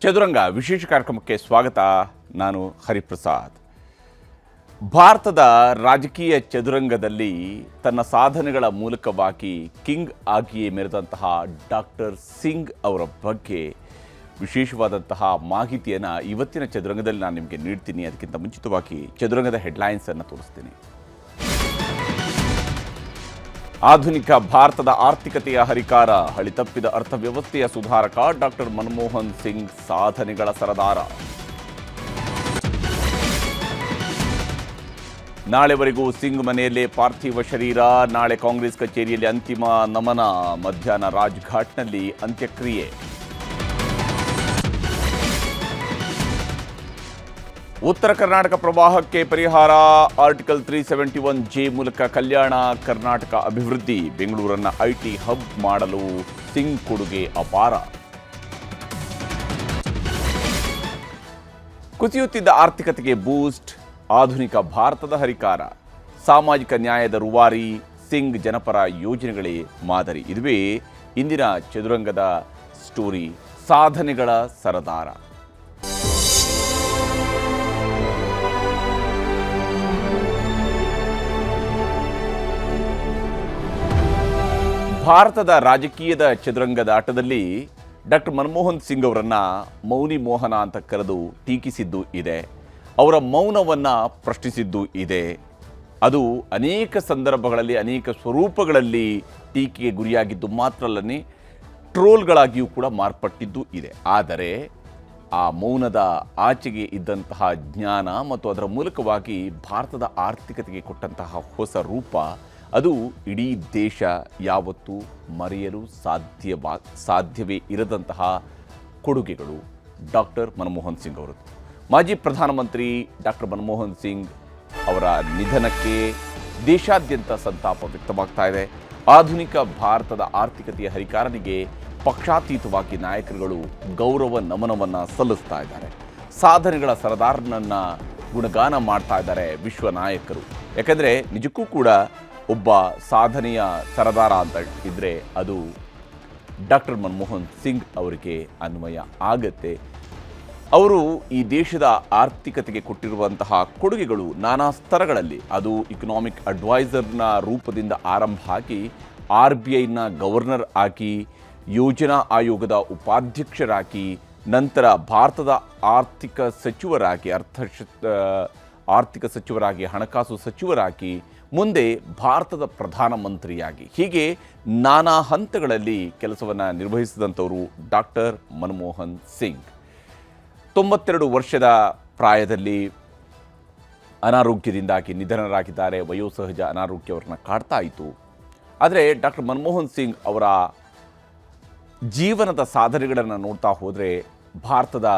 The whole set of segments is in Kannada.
ಚದುರಂಗ ವಿಶೇಷ ಕಾರ್ಯಕ್ರಮಕ್ಕೆ ಸ್ವಾಗತ. ನಾನು ಹರಿಪ್ರಸಾದ್. ಭಾರತದ ರಾಜಕೀಯ ಚದುರಂಗದಲ್ಲಿ ತನ್ನ ಸಾಧನೆಗಳ ಮೂಲಕವಾಗಿ ಕಿಂಗ್ ಆಗಿಯೇ ಮೆರೆದಂತಹ ಡಾಕ್ಟರ್ ಸಿಂಗ್ ಅವರ ಬಗ್ಗೆ ವಿಶೇಷವಾದಂತಹ ಮಾಹಿತಿಯನ್ನು ಇವತ್ತಿನ ಚದುರಂಗದಲ್ಲಿ ನಾನು ನಿಮಗೆ ನೀಡ್ತೀನಿ. ಅದಕ್ಕಿಂತ ಮುಂಚಿತವಾಗಿ ಚದುರಂಗದ ಹೆಡ್ಲೈನ್ಸನ್ನು ತೋರಿಸ್ತೀನಿ. ಆಧುನಿಕ ಭಾರತದ ಆರ್ಥಿಕತೆಯ ಹರಿಕಾರ, ಹಳಿತಪ್ಪಿದ ಅರ್ಥವ್ಯವಸ್ಥೆಯ ಸುಧಾರಕ ಡಾಕ್ಟರ್ ಮನಮೋಹನ್ ಸಿಂಗ್ ಸಾಧನೆಗಳ ಸರದಾರ. ನಾಳೆವರೆಗೂ ಸಿಂಗ್ ಮನೆಯಲ್ಲೇ ಪಾರ್ಥಿವ ಶರೀರ, ನಾಳೆ ಕಾಂಗ್ರೆಸ್ ಕಚೇರಿಯಲ್ಲಿ ಅಂತಿಮ ನಮನ, ಮಧ್ಯಾಹ್ನ ರಾಜ್ಘಾಟ್ನಲ್ಲಿ ಅಂತ್ಯಕ್ರಿಯೆ. ಉತ್ತರ ಕರ್ನಾಟಕ ಪ್ರವಾಹಕ್ಕೆ ಪರಿಹಾರ, ಆರ್ಟಿಕಲ್ 371J ಮೂಲಕ ಕಲ್ಯಾಣ ಕರ್ನಾಟಕ ಅಭಿವೃದ್ಧಿ, ಬೆಂಗಳೂರನ್ನು ಐಟಿ ಹಬ್ ಮಾಡಲು ಸಿಂಗ್ ಕೊಡುಗೆ ಅಪಾರ. ಕುಸಿಯುತ್ತಿದ್ದ ಆರ್ಥಿಕತೆಗೆ ಬೂಸ್ಟ್, ಆಧುನಿಕ ಭಾರತದ ಹರಿಕಾರ, ಸಾಮಾಜಿಕ ನ್ಯಾಯದ ರೂವಾರಿ, ಸಿಂಗ್ ಜನಪರ ಯೋಜನೆಗಳೇ ಮಾದರಿ. ಇದುವೇ ಇಂದಿನ ಚದುರಂಗದ ಸ್ಟೋರಿ, ಸಾಧನೆಗಳ ಸರದಾರ. ಭಾರತದ ರಾಜಕೀಯದ ಚದುರಂಗದ ಆಟದಲ್ಲಿ ಡಾಕ್ಟರ್ ಮನಮೋಹನ್ ಸಿಂಗ್ ಅವರನ್ನು ಮೌನಿ ಮೋಹನ ಅಂತ ಕರೆದು ಟೀಕಿಸಿದ್ದು ಇದೆ. ಅವರ ಮೌನವನ್ನು ಪ್ರಶ್ನಿಸಿದ್ದು ಇದೆ. ಅದು ಅನೇಕ ಸಂದರ್ಭಗಳಲ್ಲಿ ಅನೇಕ ಸ್ವರೂಪಗಳಲ್ಲಿ ಟೀಕೆಗೆ ಗುರಿಯಾಗಿದ್ದು ಮಾತ್ರ ಅಲ್ಲದೆ ಟ್ರೋಲ್ಗಳಾಗಿಯೂ ಕೂಡ ಮಾರ್ಪಟ್ಟಿದ್ದು ಇದೆ. ಆದರೆ ಆ ಮೌನದ ಆಚೆಗೆ ಇದ್ದಂತಹ ಜ್ಞಾನ ಮತ್ತು ಅದರ ಮೂಲಕವಾಗಿ ಭಾರತದ ಆರ್ಥಿಕತೆಗೆ ಕೊಟ್ಟಂತಹ ಹೊಸ ರೂಪ, ಅದು ಇಡೀ ದೇಶ ಯಾವತ್ತೂ ಮರೆಯಲು ಸಾಧ್ಯವೇ ಇರದಂತಹ ಕೊಡುಗೆಗಳು ಡಾಕ್ಟರ್ ಮನಮೋಹನ್ ಸಿಂಗ್ ಅವರದ್ದು. ಮಾಜಿ ಪ್ರಧಾನಮಂತ್ರಿ ಡಾಕ್ಟರ್ ಮನಮೋಹನ್ ಸಿಂಗ್ ಅವರ ನಿಧನಕ್ಕೆ ದೇಶಾದ್ಯಂತ ಸಂತಾಪ ವ್ಯಕ್ತವಾಗ್ತಾ ಇದೆ. ಆಧುನಿಕ ಭಾರತದ ಆರ್ಥಿಕತೆಯ ಹರಿಕಾರನಿಗೆ ಪಕ್ಷಾತೀತವಾಗಿ ನಾಯಕರುಗಳು ಗೌರವ ನಮನವನ್ನು ಸಲ್ಲಿಸ್ತಾ ಇದ್ದಾರೆ. ಸಾಧನೆಗಳ ಸರದಾರನನ್ನು ಗುಣಗಾನ ಮಾಡ್ತಾ ಇದ್ದಾರೆ ವಿಶ್ವ ನಾಯಕರು. ಯಾಕಂದರೆ ನಿಜಕ್ಕೂ ಕೂಡ ಒಬ್ಬ ಸಾಧನೆಯ ಸರದಾರ ಅಂತ ಇದ್ದರೆ ಅದು ಡಾಕ್ಟರ್ ಮನಮೋಹನ್ ಸಿಂಗ್ ಅವರಿಗೆ ಅನ್ವಯ ಆಗತ್ತೆ. ಅವರು ಈ ದೇಶದ ಆರ್ಥಿಕತೆಗೆ ಕೊಟ್ಟಿರುವಂತಹ ಕೊಡುಗೆಗಳು ನಾನಾ ಸ್ತರಗಳಲ್ಲಿ, ಅದು ಇಕನಾಮಿಕ್ ಅಡ್ವೈಸರ್ನ ರೂಪದಿಂದ ಆರಂಭ ಆಗಿ RBIನ ಗವರ್ನರ್ ಆಗಿ, ಯೋಜನಾ ಆಯೋಗದ ಉಪಾಧ್ಯಕ್ಷರಾಗಿ, ನಂತರ ಭಾರತದ ಆರ್ಥಿಕ ಸಚಿವರಾಗಿ, ಹಣಕಾಸು ಸಚಿವರಾಗಿ, ಮುಂದೆ ಭಾರತದ ಪ್ರಧಾನಮಂತ್ರಿಯಾಗಿ, ಹೀಗೆ ನಾನಾ ಹಂತಗಳಲ್ಲಿ ಕೆಲಸವನ್ನು ನಿರ್ವಹಿಸಿದಂಥವರು ಡಾಕ್ಟರ್ ಮನಮೋಹನ್ ಸಿಂಗ್. 92 ವರ್ಷದ ಪ್ರಾಯದಲ್ಲಿ ಅನಾರೋಗ್ಯದಿಂದಾಗಿ ನಿಧನರಾಗಿದ್ದಾರೆ. ವಯೋಸಹಜ ಅನಾರೋಗ್ಯ ಅವರನ್ನು ಕಾಡ್ತಾ ಇತ್ತು. ಆದರೆ ಡಾಕ್ಟರ್ ಮನಮೋಹನ್ ಸಿಂಗ್ ಅವರ ಜೀವನದ ಸಾಧನೆಗಳನ್ನು ನೋಡ್ತಾ ಹೋದರೆ ಭಾರತದ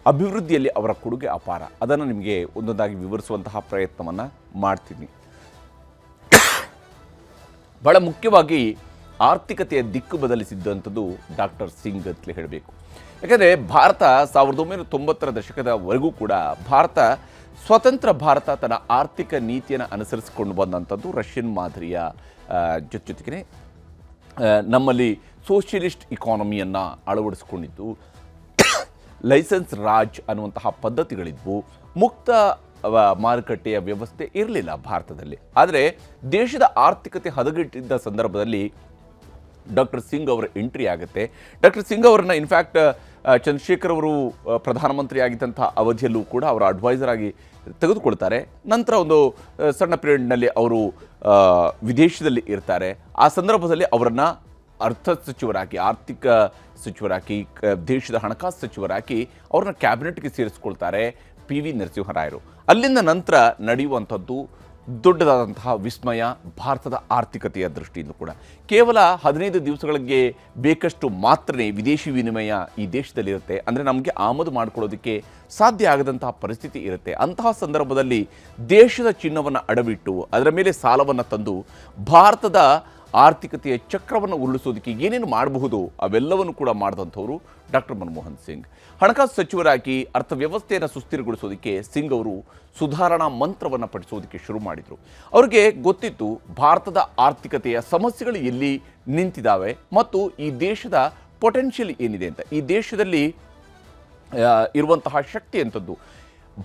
ಅಭಿವೃದ್ಧಿಯಲ್ಲಿ ಅವರ ಕೊಡುಗೆ ಅಪಾರ. ಅದನ್ನು ನಿಮಗೆ ಒಂದೊಂದಾಗಿ ವಿವರಿಸುವಂತಹ ಪ್ರಯತ್ನವನ್ನು ಮಾಡ್ತೀನಿ. ಬಹಳ ಮುಖ್ಯವಾಗಿ ಆರ್ಥಿಕತೆಯ ದಿಕ್ಕು ಬದಲಿಸಿದ್ದಂಥದ್ದು ಡಾಕ್ಟರ್ ಸಿಂಗ್ ಅಂತಲೇ ಹೇಳಬೇಕು. ಯಾಕಂದರೆ ಭಾರತ 1990ರ ದಶಕದವರೆಗೂ ಕೂಡ ಸ್ವತಂತ್ರ ಭಾರತ ತನ್ನ ಆರ್ಥಿಕ ನೀತಿಯನ್ನು ಅನುಸರಿಸಿಕೊಂಡು ಬಂದಂಥದ್ದು ರಷ್ಯನ್ ಮಾದರಿಯ ಜೊತೆಗೆ ನಮ್ಮಲ್ಲಿ ಸೋಷಿಯಲಿಸ್ಟ್ ಇಕಾನಮಿಯನ್ನು ಅಳವಡಿಸಿಕೊಂಡಿದ್ದು, ಲೈಸೆನ್ಸ್ ರಾಜ್ ಅನ್ನುವಂತಹ ಪದ್ಧತಿಗಳಿದ್ವು, ಮುಕ್ತ ಮಾರುಕಟ್ಟೆಯ ವ್ಯವಸ್ಥೆ ಇರಲಿಲ್ಲ ಭಾರತದಲ್ಲಿ. ಆದರೆ ದೇಶದ ಆರ್ಥಿಕತೆ ಹದಗೆಟ್ಟಿದ್ದ ಸಂದರ್ಭದಲ್ಲಿ ಡಾಕ್ಟರ್ ಸಿಂಗ್ ಅವರ ಎಂಟ್ರಿ ಆಗುತ್ತೆ. ಡಾಕ್ಟರ್ ಸಿಂಗ್ ಅವರನ್ನು ಇನ್ಫ್ಯಾಕ್ಟ್ ಚಂದ್ರಶೇಖರ್ ಅವರು ಪ್ರಧಾನಮಂತ್ರಿ ಆಗಿದ್ದಂಥ ಅವಧಿಯಲ್ಲೂ ಕೂಡ ಅವರ ಅಡ್ವೈಸರ್ ಆಗಿ ತೆಗೆದುಕೊಳ್ತಾರೆ. ನಂತರ ಒಂದು ಸಣ್ಣ ಪೀರಿಯಡ್ನಲ್ಲಿ ಅವರು ವಿದೇಶದಲ್ಲಿ ಇರ್ತಾರೆ. ಆ ಸಂದರ್ಭದಲ್ಲಿ ಅವರನ್ನು ಆರ್ಥಿಕ ಸಚಿವರಾಗಿ, ದೇಶದ ಹಣಕಾಸು ಸಚಿವರಾಗಿ ಅವ್ರನ್ನ ಕ್ಯಾಬಿನೆಟ್ಗೆ ಸೇರಿಸ್ಕೊಳ್ತಾರೆ PV ನರಸಿಂಹರಾಯರು. ಅಲ್ಲಿಂದ ನಂತರ ನಡೆಯುವಂಥದ್ದು ದೊಡ್ಡದಾದಂತಹ ವಿಸ್ಮಯ ಭಾರತದ ಆರ್ಥಿಕತೆಯ ದೃಷ್ಟಿಯಿಂದ ಕೂಡ. ಕೇವಲ 15 ದಿವಸಗಳಿಗೆ ಬೇಕಷ್ಟು ಮಾತ್ರನೇ ವಿದೇಶಿ ವಿನಿಮಯ ಈ ದೇಶದಲ್ಲಿರುತ್ತೆ. ಅಂದರೆ ನಮಗೆ ಆಮದು ಮಾಡಿಕೊಳ್ಳೋದಕ್ಕೆ ಸಾಧ್ಯ ಆಗದಂತಹ ಪರಿಸ್ಥಿತಿ ಇರುತ್ತೆ. ಅಂತಹ ಸಂದರ್ಭದಲ್ಲಿ ದೇಶದ ಚಿನ್ನವನ್ನು ಅಡವಿಟ್ಟು ಅದರ ಮೇಲೆ ಸಾಲವನ್ನು ತಂದು ಭಾರತದ ಆರ್ಥಿಕತೆಯ ಚಕ್ರವನ್ನು ಉರುಳಿಸೋದಕ್ಕೆ ಏನೇನು ಮಾಡಬಹುದು ಅವೆಲ್ಲವನ್ನು ಕೂಡ ಮಾಡಿದಂಥವರು ಡಾಕ್ಟರ್ ಮನಮೋಹನ್ ಸಿಂಗ್. ಹಣಕಾಸು ಸಚಿವರಾಗಿ ಅರ್ಥವ್ಯವಸ್ಥೆಯನ್ನು ಸುಸ್ಥಿರಗೊಳಿಸೋದಕ್ಕೆ ಸಿಂಗ್ ಅವರು ಸುಧಾರಣಾ ಮಂತ್ರವನ್ನು ಪಠಿಸೋದಕ್ಕೆ ಶುರು ಮಾಡಿದರು. ಅವರಿಗೆ ಗೊತ್ತಿತ್ತು ಭಾರತದ ಆರ್ಥಿಕತೆಯ ಸಮಸ್ಯೆಗಳು ಎಲ್ಲಿ ನಿಂತಿದ್ದಾವೆ ಮತ್ತು ಈ ದೇಶದ ಪೊಟೆನ್ಷಿಯಲ್ ಏನಿದೆ ಅಂತ. ಈ ದೇಶದಲ್ಲಿ ಇರುವಂತಹ ಶಕ್ತಿ ಅಂಥದ್ದು.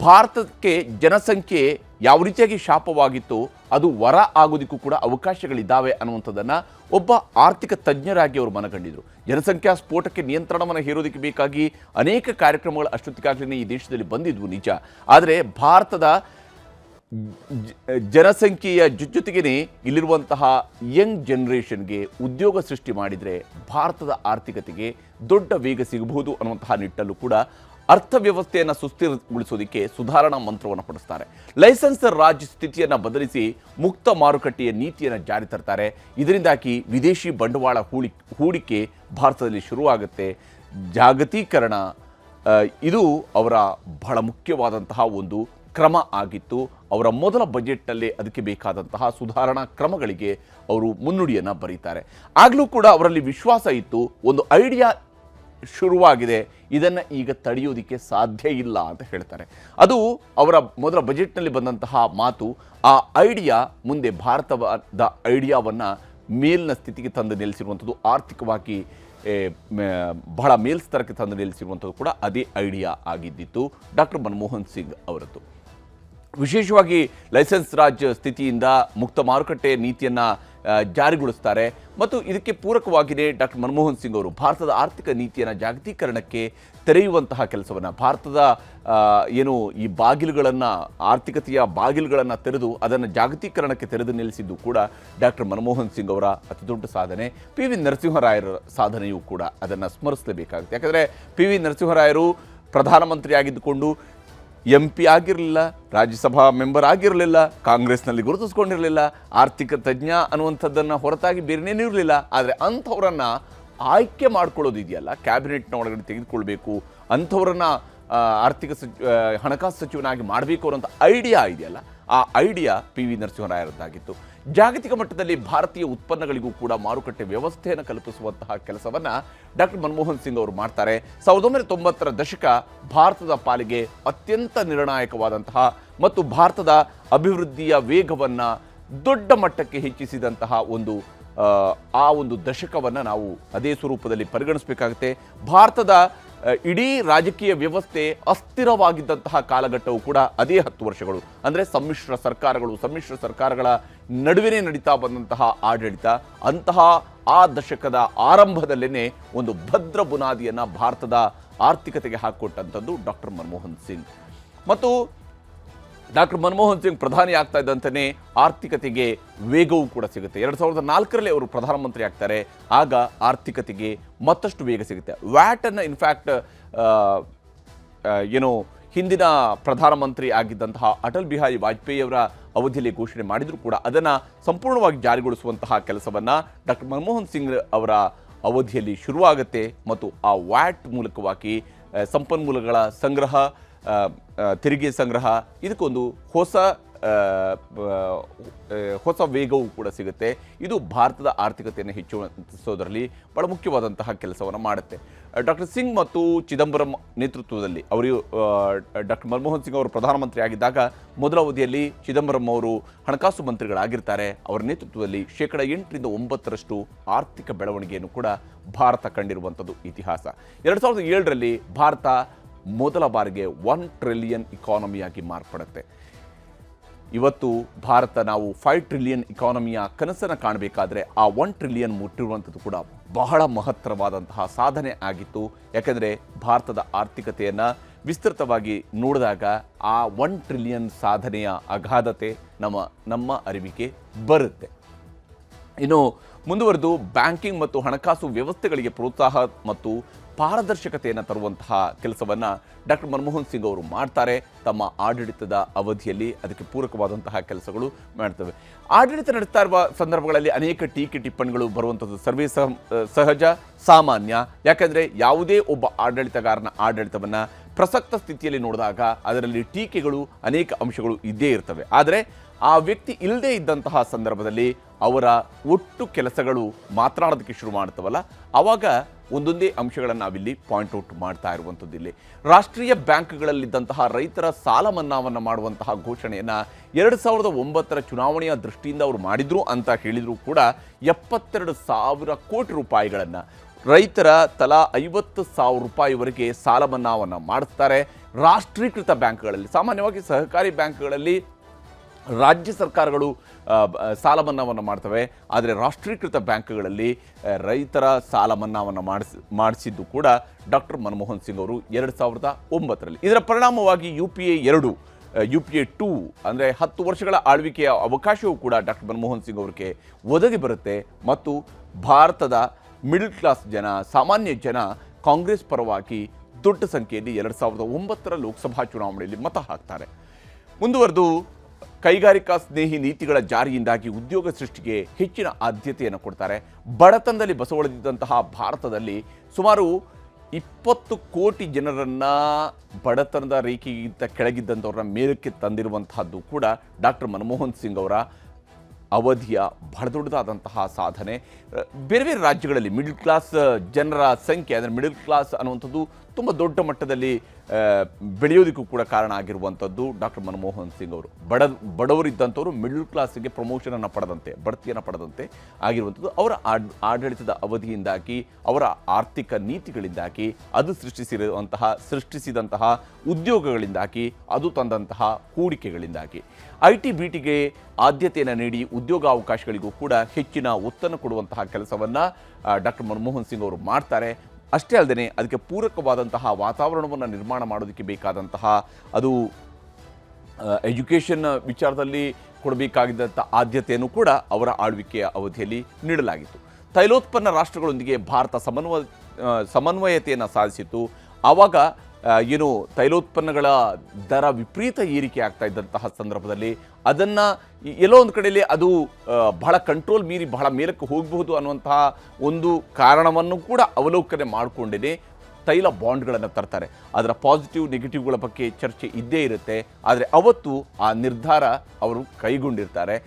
ಭಾರತಕ್ಕೆ ಜನಸಂಖ್ಯೆ ಯಾವ ರೀತಿಯಾಗಿ ಶಾಪವಾಗಿತ್ತು ಅದು ವರ ಆಗೋದಕ್ಕೂ ಕೂಡ ಅವಕಾಶಗಳಿದ್ದಾವೆ ಅನ್ನುವಂಥದ್ದನ್ನು ಒಬ್ಬ ಆರ್ಥಿಕ ತಜ್ಞರಾಗಿ ಅವರು ಮನಗಂಡಿದ್ರು. ಜನಸಂಖ್ಯಾ ಸ್ಫೋಟಕ್ಕೆ ನಿಯಂತ್ರಣವನ್ನು ಹೇರೋದಕ್ಕೆ ಬೇಕಾಗಿ ಅನೇಕ ಕಾರ್ಯಕ್ರಮಗಳು ಅಷ್ಟೊತ್ತಿಗಾಗಲೇ ಈ ದೇಶದಲ್ಲಿ ಬಂದಿದ್ವು ನಿಜ. ಆದರೆ ಭಾರತದ ಜನಸಂಖ್ಯೆಯ ಜೊತೆಗೇ ಇಲ್ಲಿರುವಂತಹ ಯಂಗ್ ಜನರೇಷನ್ಗೆ ಉದ್ಯೋಗ ಸೃಷ್ಟಿ ಮಾಡಿದರೆ ಭಾರತದ ಆರ್ಥಿಕತೆಗೆ ದೊಡ್ಡ ವೇಗ ಸಿಗಬಹುದು ಅನ್ನುವಂತಹ ನಿಟ್ಟಲ್ಲೂ ಕೂಡ ಅರ್ಥವ್ಯವಸ್ಥೆಯನ್ನು ಸುಸ್ಥಿರಗೊಳಿಸೋದಕ್ಕೆ ಸುಧಾರಣಾ ಮಂತ್ರವನ್ನು ಪಡಿಸ್ತಾರೆ. ಲೈಸೆನ್ಸ್ ರಾಜ್ ಸ್ಥಿತಿಯನ್ನು ಬದಲಿಸಿ ಮುಕ್ತ ಮಾರುಕಟ್ಟೆಯ ನೀತಿಯನ್ನು ಜಾರಿ ತರ್ತಾರೆ. ಇದರಿಂದಾಗಿ ವಿದೇಶಿ ಬಂಡವಾಳ ಹೂಡಿಕೆ ಭಾರತದಲ್ಲಿ ಶುರುವಾಗುತ್ತೆ. ಜಾಗತೀಕರಣ ಇದು ಅವರ ಬಹಳ ಮುಖ್ಯವಾದಂತಹ ಒಂದು ಕ್ರಮ ಆಗಿತ್ತು. ಅವರ ಮೊದಲ ಬಜೆಟ್ನಲ್ಲೇ ಅದಕ್ಕೆ ಬೇಕಾದಂತಹ ಸುಧಾರಣಾ ಕ್ರಮಗಳಿಗೆ ಅವರು ಮುನ್ನುಡಿಯನ್ನು ಬರೀತಾರೆ. ಆಗಲೂ ಕೂಡ ಅವರಲ್ಲಿ ವಿಶ್ವಾಸ ಇತ್ತು, ಒಂದು ಐಡಿಯಾ ಶುರುವಾಗಿದೆ, ಇದನ್ನು ಈಗ ತಡೆಯೋದಕ್ಕೆ ಸಾಧ್ಯ ಇಲ್ಲ ಅಂತ ಹೇಳ್ತಾರೆ. ಅದು ಅವರ ಮೊದಲ ಬಜೆಟ್ನಲ್ಲಿ ಬಂದಂತಹ ಮಾತು. ಆ ಐಡಿಯಾ ಮುಂದೆ ಭಾರತದ ಐಡಿಯಾವನ್ನು ಮೇಲಿನ ಸ್ಥಿತಿಗೆ ತಂದು ನಿಲ್ಲಿಸಿರುವಂಥದ್ದು, ಆರ್ಥಿಕವಾಗಿ ಬಹಳ ಮೇಲ್ಸ್ತರಕ್ಕೆ ತಂದು ನಿಲ್ಲಿಸಿರುವಂಥದ್ದು ಕೂಡ ಅದೇ ಐಡಿಯಾ ಆಗಿದ್ದಿತ್ತು ಡಾಕ್ಟರ್ ಮನಮೋಹನ್ ಸಿಂಗ್ ಅವರದ್ದು. ವಿಶೇಷವಾಗಿ ಲೈಸೆನ್ಸ್ ರಾಜ್ ಸ್ಥಿತಿಯಿಂದ ಮುಕ್ತ ಮಾರುಕಟ್ಟೆ ನೀತಿಯನ್ನು ಜಾರಿಗೊಳಿಸ್ತಾರೆ. ಮತ್ತು ಇದಕ್ಕೆ ಪೂರಕವಾಗಿಯೇ ಡಾಕ್ಟರ್ ಮನಮೋಹನ್ ಸಿಂಗ್ ಅವರು ಭಾರತದ ಆರ್ಥಿಕ ನೀತಿಯನ್ನು ಜಾಗತೀಕರಣಕ್ಕೆ ತೆರೆಯುವಂತಹ ಕೆಲಸವನ್ನು, ಭಾರತದ ಏನು ಈ ಬಾಗಿಲುಗಳನ್ನು, ಆರ್ಥಿಕತೆಯ ಬಾಗಿಲುಗಳನ್ನು ತೆರೆದು ಅದನ್ನು ಜಾಗತೀಕರಣಕ್ಕೆ ತೆರೆದು ನಿಲ್ಲಿಸಿದ್ದು ಕೂಡ ಡಾಕ್ಟರ್ ಮನಮೋಹನ್ ಸಿಂಗ್ ಅವರ ಅತಿದೊಡ್ಡ ಸಾಧನೆ. ಪಿ ವಿ ನರಸಿಂಹರಾಯರ ಸಾಧನೆಯೂ ಕೂಡ ಅದನ್ನು ಸ್ಮರಿಸಲೇಬೇಕಾಗುತ್ತೆ. ಯಾಕಂದರೆ ಪಿ ವಿ ನರಸಿಂಹರಾಯರು ಪ್ರಧಾನಮಂತ್ರಿ ಆಗಿದ್ದುಕೊಂಡು MP ಆಗಿರಲಿಲ್ಲ, ರಾಜ್ಯಸಭಾ ಮೆಂಬರ್ ಆಗಿರಲಿಲ್ಲ, ಕಾಂಗ್ರೆಸ್ನಲ್ಲಿ ಗುರುತಿಸ್ಕೊಂಡಿರಲಿಲ್ಲ, ಆರ್ಥಿಕ ತಜ್ಞ ಅನ್ನುವಂಥದ್ದನ್ನು ಹೊರತಾಗಿ ಬೇರೆನೇನೂ ಇರಲಿಲ್ಲ. ಆದರೆ ಅಂಥವರನ್ನು ಆಯ್ಕೆ ಮಾಡ್ಕೊಳ್ಳೋದಿದೆಯಲ್ಲ, ಕ್ಯಾಬಿನೆಟ್ನ ಒಳಗಡೆ ತೆಗೆದುಕೊಳ್ಬೇಕು, ಅಂಥವರನ್ನು ಹಣಕಾಸು ಸಚಿವನಾಗಿ ಮಾಡಬೇಕು ಅನ್ನೋಂಥ ಐಡಿಯಾ ಇದೆಯಲ್ಲ, ಆ ಐಡಿಯಾ ಪಿ ವಿ ನರಸಿಂಹರಾಯರದ್ದಾಗಿತ್ತು. ಜಾಗತಿಕ ಮಟ್ಟದಲ್ಲಿ ಭಾರತೀಯ ಉತ್ಪನ್ನಗಳಿಗೂ ಕೂಡ ಮಾರುಕಟ್ಟೆ ವ್ಯವಸ್ಥೆಯನ್ನು ಕಲ್ಪಿಸುವಂತಹ ಕೆಲಸವನ್ನು ಡಾಕ್ಟರ್ ಮನಮೋಹನ್ ಸಿಂಗ್ ಅವರು ಮಾಡ್ತಾರೆ. 1990ರ ದಶಕ ಭಾರತದ ಪಾಲಿಗೆ ಅತ್ಯಂತ ನಿರ್ಣಾಯಕವಾದಂತಹ ಮತ್ತು ಭಾರತದ ಅಭಿವೃದ್ಧಿಯ ವೇಗವನ್ನು ದೊಡ್ಡ ಮಟ್ಟಕ್ಕೆ ಹೆಚ್ಚಿಸಿದಂತಹ ಆ ಒಂದು ದಶಕವನ್ನು ನಾವು ಅದೇ ಸ್ವರೂಪದಲ್ಲಿ ಪರಿಗಣಿಸಬೇಕಾಗುತ್ತೆ. ಭಾರತದ ಇಡೀ ರಾಜಕೀಯ ವ್ಯವಸ್ಥೆ ಅಸ್ಥಿರವಾಗಿದ್ದಂತಹ ಕಾಲಘಟ್ಟವು ಕೂಡ ಅದೇ 10 ವರ್ಷಗಳು. ಅಂದರೆ ಸಮ್ಮಿಶ್ರ ಸರ್ಕಾರಗಳ ನಡುವೆ ನಡೀತಾ ಬಂದಂತಹ ಆಡಳಿತ. ಅಂತಹ ಆ ದಶಕದ ಆರಂಭದಲ್ಲೇ ಒಂದು ಭದ್ರ ಬುನಾದಿಯನ್ನು ಭಾರತದ ಆರ್ಥಿಕತೆಗೆ ಹಾಕಿಕೊಟ್ಟಂಥದ್ದು ಡಾಕ್ಟರ್ ಮನಮೋಹನ್ ಸಿಂಗ್. ಮತ್ತು ಡಾಕ್ಟರ್ ಮನಮೋಹನ್ ಸಿಂಗ್ ಪ್ರಧಾನಿ ಆಗ್ತಾ ಇದ್ದಂತೆಯೇ ಆರ್ಥಿಕತೆಗೆ ವೇಗವೂ ಕೂಡ ಸಿಗುತ್ತೆ. 2004ರಲ್ಲಿ ಅವರು ಪ್ರಧಾನಮಂತ್ರಿ ಆಗ್ತಾರೆ. ಆಗ ಆರ್ಥಿಕತೆಗೆ ಮತ್ತಷ್ಟು ವೇಗ ಸಿಗುತ್ತೆ. ವ್ಯಾಟನ್ನು ಇನ್ಫ್ಯಾಕ್ಟ್ ಹಿಂದಿನ ಪ್ರಧಾನಮಂತ್ರಿ ಆಗಿದ್ದಂತಹ ಅಟಲ್ ಬಿಹಾರಿ ವಾಜಪೇಯಿ ಅವರ ಅವಧಿಯಲ್ಲಿ ಘೋಷಣೆ ಮಾಡಿದರೂ ಕೂಡ ಅದನ್ನು ಸಂಪೂರ್ಣವಾಗಿ ಜಾರಿಗೊಳಿಸುವಂತಹ ಕೆಲಸವನ್ನು ಡಾಕ್ಟರ್ ಮನಮೋಹನ್ ಸಿಂಗ್ ಅವರ ಅವಧಿಯಲ್ಲಿ ಶುರುವಾಗುತ್ತೆ. ಮತ್ತು ಆ ವ್ಯಾಟ್ ಮೂಲಕವಾಗಿ ಸಂಪನ್ಮೂಲಗಳ ಸಂಗ್ರಹ, ತೆರಿಗೆ ಸಂಗ್ರಹ, ಇದಕ್ಕೊಂದು ಹೊಸ ವೇಗವೂ ಕೂಡ ಸಿಗುತ್ತೆ. ಇದು ಭಾರತದ ಆರ್ಥಿಕತೆಯನ್ನು ಹೆಚ್ಚಿಸೋದರಲ್ಲಿ ಬಹಳ ಮುಖ್ಯವಾದಂತಹ ಕೆಲಸವನ್ನು ಮಾಡುತ್ತೆ. ಡಾಕ್ಟರ್ ಸಿಂಗ್ ಮತ್ತು ಚಿದಂಬರಂ ನೇತೃತ್ವದಲ್ಲಿ ಡಾಕ್ಟರ್ ಮನಮೋಹನ್ ಸಿಂಗ್ ಅವರು ಪ್ರಧಾನಮಂತ್ರಿ ಆಗಿದ್ದಾಗ ಮೊದಲ ಅವಧಿಯಲ್ಲಿ ಚಿದಂಬರಂ ಅವರು ಹಣಕಾಸು ಮಂತ್ರಿಗಳಾಗಿರ್ತಾರೆ. ಅವರ ನೇತೃತ್ವದಲ್ಲಿ 8ರಿಂದ 9% ಆರ್ಥಿಕ ಬೆಳವಣಿಗೆಯನ್ನು ಕೂಡ ಭಾರತ ಕಂಡಿರುವಂಥದ್ದು ಇತಿಹಾಸ. 2007ರಲ್ಲಿ ಭಾರತ ಮೊದಲ ಬಾರಿಗೆ 1 ಟ್ರಿಲಿಯನ್ ಇಕಾನಮಿಯಾಗಿ ಮಾರ್ಪಡುತ್ತೆ. ಇವತ್ತು ಭಾರತ ನಾವು 5 ಟ್ರಿಲಿಯನ್ ಇಕಾನಮಿಯ ಕನಸನ್ನು ಕಾಣಬೇಕಾದ್ರೆ ಆ 1 ಟ್ರಿಲಿಯನ್ ಮುಟ್ಟಿರುವಂಥದ್ದು ಕೂಡ ಬಹಳ ಮಹತ್ತರವಾದಂತಹ ಸಾಧನೆ ಆಗಿತ್ತು. ಯಾಕೆಂದರೆ ಭಾರತದ ಆರ್ಥಿಕತೆಯನ್ನು ವಿಸ್ತೃತವಾಗಿ ನೋಡಿದಾಗ ಆ 1 ಟ್ರಿಲಿಯನ್ ಸಾಧನೆಯ ಅಗಾಧತೆ ನಮ್ಮ ಅರಿವಿಗೆ ಬರುತ್ತೆ. ಇನ್ನು ಮುಂದುವರೆದು ಬ್ಯಾಂಕಿಂಗ್ ಮತ್ತು ಹಣಕಾಸು ವ್ಯವಸ್ಥೆಗಳಿಗೆ ಪ್ರೋತ್ಸಾಹ ಮತ್ತು ಪಾರದರ್ಶಕತೆಯನ್ನು ತರುವಂತಹ ಕೆಲಸವನ್ನು ಡಾಕ್ಟರ್ ಮನಮೋಹನ್ ಸಿಂಗ್ ಅವರು ಮಾಡ್ತಾರೆ. ತಮ್ಮ ಆಡಳಿತದ ಅವಧಿಯಲ್ಲಿ ಅದಕ್ಕೆ ಪೂರಕವಾದಂತಹ ಕೆಲಸಗಳು ಮಾಡ್ತವೆ. ಆಡಳಿತ ನಡೆಸ್ತಾ ಇರುವ ಸಂದರ್ಭಗಳಲ್ಲಿ ಅನೇಕ ಟೀಕೆ ಟಿಪ್ಪಣಿಗಳು ಬರುವಂಥದ್ದು ಸರ್ವೇ ಸಹಜ, ಸಾಮಾನ್ಯ. ಯಾಕಂದರೆ ಯಾವುದೇ ಒಬ್ಬ ಆಡಳಿತಗಾರನ ಆಡಳಿತವನ್ನು ಪ್ರಸಕ್ತ ಸ್ಥಿತಿಯಲ್ಲಿ ನೋಡಿದಾಗ ಅದರಲ್ಲಿ ಟೀಕೆಗಳು, ಅನೇಕ ಅಂಶಗಳು ಇದ್ದೇ ಇರ್ತವೆ. ಆದರೆ ಆ ವ್ಯಕ್ತಿ ಇಲ್ಲದೇ ಇದ್ದಂತಹ ಸಂದರ್ಭದಲ್ಲಿ ಅವರ ಒಟ್ಟು ಕೆಲಸಗಳು ಮಾತನಾಡೋದಕ್ಕೆ ಶುರು ಮಾಡ್ತವಲ್ಲ, ಆವಾಗ ಒಂದೊಂದೇ ಅಂಶಗಳನ್ನು ನಾವಿಲ್ಲಿ ಪಾಯಿಂಟ್ ಔಟ್ ಮಾಡ್ತಾ ಇರುವಂಥದ್ದು. ಇಲ್ಲಿ ರಾಷ್ಟ್ರೀಯ ಬ್ಯಾಂಕ್ಗಳಲ್ಲಿದ್ದಂತಹ ರೈತರ ಸಾಲ ಮನ್ನಾವನ್ನು ಮಾಡುವಂತಹ ಘೋಷಣೆಯನ್ನು 2009ರ ಚುನಾವಣೆಯ ದೃಷ್ಟಿಯಿಂದ ಅವರು ಮಾಡಿದ್ರು ಅಂತ ಹೇಳಿದರೂ ಕೂಡ 72,000 ಕೋಟಿ ರೂಪಾಯಿಗಳನ್ನು ರೈತರ ತಲಾ 50,000 ರೂಪಾಯಿವರೆಗೆ ಸಾಲ ಮನ್ನಾವನ್ನು ಮಾಡಿಸ್ತಾರೆ. ರಾಷ್ಟ್ರೀಕೃತ ಬ್ಯಾಂಕ್ಗಳಲ್ಲಿ, ಸಾಮಾನ್ಯವಾಗಿ ಸಹಕಾರಿ ಬ್ಯಾಂಕ್ಗಳಲ್ಲಿ ರಾಜ್ಯ ಸರ್ಕಾರಗಳು ಸಾಲ ಮನ್ನಾವನ್ನು ಮಾಡ್ತವೆ. ಆದರೆ ರಾಷ್ಟ್ರೀಕೃತ ಬ್ಯಾಂಕ್ಗಳಲ್ಲಿ ರೈತರ ಸಾಲ ಮನ್ನಾವನ್ನು ಮಾಡಿಸಿದ್ದು ಕೂಡ ಡಾಕ್ಟರ್ ಮನಮೋಹನ್ ಸಿಂಗ್ ಅವರು 2009ರಲ್ಲಿ. ಇದರ ಪರಿಣಾಮವಾಗಿ UPA 2 UPA 2 ಅಂದರೆ 10 ವರ್ಷಗಳ ಆಳ್ವಿಕೆಯ ಅವಕಾಶವೂ ಕೂಡ ಡಾಕ್ಟರ್ ಮನಮೋಹನ್ ಸಿಂಗ್ ಅವರಿಗೆ ಒದಗಿ ಬರುತ್ತೆ. ಮತ್ತು ಭಾರತದ ಮಿಡಲ್ ಕ್ಲಾಸ್ ಜನ, ಸಾಮಾನ್ಯ ಜನ ಕಾಂಗ್ರೆಸ್ ಪರವಾಗಿ ದೊಡ್ಡ ಸಂಖ್ಯೆಯಲ್ಲಿ 2009ರ ಲೋಕಸಭಾ ಚುನಾವಣೆಯಲ್ಲಿ ಮತ ಹಾಕ್ತಾರೆ. ಮುಂದುವರೆದು ಕೈಗಾರಿಕಾ ಸ್ನೇಹಿ ನೀತಿಗಳ ಜಾರಿಯಿಂದಾಗಿ ಉದ್ಯೋಗ ಸೃಷ್ಟಿಗೆ ಹೆಚ್ಚಿನ ಆದ್ಯತೆಯನ್ನು ಕೊಡ್ತಾರೆ. ಬಡತನದಲ್ಲಿ ಬಸವಳಿದಂತಹ ಭಾರತದಲ್ಲಿ ಸುಮಾರು 20 ಕೋಟಿ ಜನರನ್ನು ಬಡತನದ ರೇಖೆಗಿಂತ ಕೆಳಗಿದ್ದಂಥವ್ರನ್ನ ಮೇಲಕ್ಕೆ ತಂದಿರುವಂತಹದ್ದು ಕೂಡ ಡಾಕ್ಟರ್ ಮನಮೋಹನ್ ಸಿಂಗ್ ಅವರ ಅವಧಿಯ ಬಹಳ ದೊಡ್ಡದಾದಂತಹ ಸಾಧನೆ. ಬೇರೆ ಬೇರೆ ರಾಜ್ಯಗಳಲ್ಲಿ ಮಿಡಲ್ ಕ್ಲಾಸ್ ಜನರ ಸಂಖ್ಯೆ, ಅಂದರೆ ಮಿಡಲ್ ಕ್ಲಾಸ್ ಅನ್ನುವಂಥದ್ದು ತುಂಬ ದೊಡ್ಡ ಮಟ್ಟದಲ್ಲಿ ಬೆಳೆಯೋದಕ್ಕೂ ಕೂಡ ಕಾರಣ ಆಗಿರುವಂಥದ್ದು ಡಾಕ್ಟರ್ ಮನಮೋಹನ್ ಸಿಂಗ್ ಅವರು. ಬಡವರಿದ್ದಂಥವರು ಮಿಡಲ್ ಕ್ಲಾಸಿಗೆ ಪ್ರಮೋಷನನ್ನು ಪಡೆದಂತೆ, ಬಡ್ತಿಯನ್ನು ಪಡೆದಂತೆ ಆಗಿರುವಂಥದ್ದು ಅವರ ಆಡಳಿತದ ಅವಧಿಯಿಂದಾಗಿ, ಅವರ ಆರ್ಥಿಕ ನೀತಿಗಳಿಂದಾಗಿ, ಅದು ಸೃಷ್ಟಿಸಿದಂತಹ ಉದ್ಯೋಗಗಳಿಂದಾಗಿ, ಅದು ತಂದಂತಹ ಹೂಡಿಕೆಗಳಿಂದಾಗಿ. IT BTಗೆ ಆದ್ಯತೆಯನ್ನು ನೀಡಿ ಉದ್ಯೋಗಾವಕಾಶಗಳಿಗೂ ಕೂಡ ಹೆಚ್ಚಿನ ಒತ್ತನ್ನು ಕೊಡುವಂತಹ ಕೆಲಸವನ್ನು ಡಾಕ್ಟರ್ ಮನಮೋಹನ್ ಸಿಂಗ್ ಅವರು ಮಾಡ್ತಾರೆ. ಅಷ್ಟೇ ಅಲ್ಲದೆ ಅದಕ್ಕೆ ಪೂರಕವಾದಂತಹ ವಾತಾವರಣವನ್ನು ನಿರ್ಮಾಣ ಮಾಡೋದಕ್ಕೆ ಬೇಕಾದಂತಹ, ಅದು ಎಜುಕೇಷನ್ ವಿಚಾರದಲ್ಲಿ ಕೊಡಬೇಕಾಗಿದ್ದಂಥ ಆದ್ಯತೆಯನ್ನು ಕೂಡ ಅವರ ಆಳ್ವಿಕೆಯ ಅವಧಿಯಲ್ಲಿ ನೀಡಲಾಗಿತ್ತು. ತೈಲೋತ್ಪನ್ನ ರಾಷ್ಟ್ರಗಳೊಂದಿಗೆ ಭಾರತ ಸಮನ್ವಯತೆಯನ್ನು ಸಾಧಿಸಿತ್ತು. ಆವಾಗ ಏನು ತೈಲೋತ್ಪನ್ನಗಳ ದರ ವಿಪರೀತ ಏರಿಕೆ ಆಗ್ತಾ ಇದ್ದಂತಹ ಸಂದರ್ಭದಲ್ಲಿ ಅದನ್ನು ಎಲ್ಲೋ ಒಂದು ಕಡೆಯಲ್ಲಿ ಅದು ಬಹಳ ಕಂಟ್ರೋಲ್ ಮೀರಿ ಬಹಳ ಮೇಲಕ್ಕೆ ಹೋಗಬಹುದು ಅನ್ನುವಂತಹ ಒಂದು ಕಾರಣವನ್ನು ಕೂಡ ಅವಲೋಕನೆ ಮಾಡಿಕೊಂಡೇ ತೈಲ ಬಾಂಡ್ಗಳನ್ನು ತರ್ತಾರೆ. ಅದರ ಪಾಸಿಟಿವ್ ನೆಗೆಟಿವ್ಗಳ ಬಗ್ಗೆ ಚರ್ಚೆ ಇದ್ದೇ ಇರುತ್ತೆ. ಆದರೆ ಅವತ್ತು ಆ ನಿರ್ಧಾರ ಅವರು ಕೈಗೊಂಡಿರ್ತಾರೆ.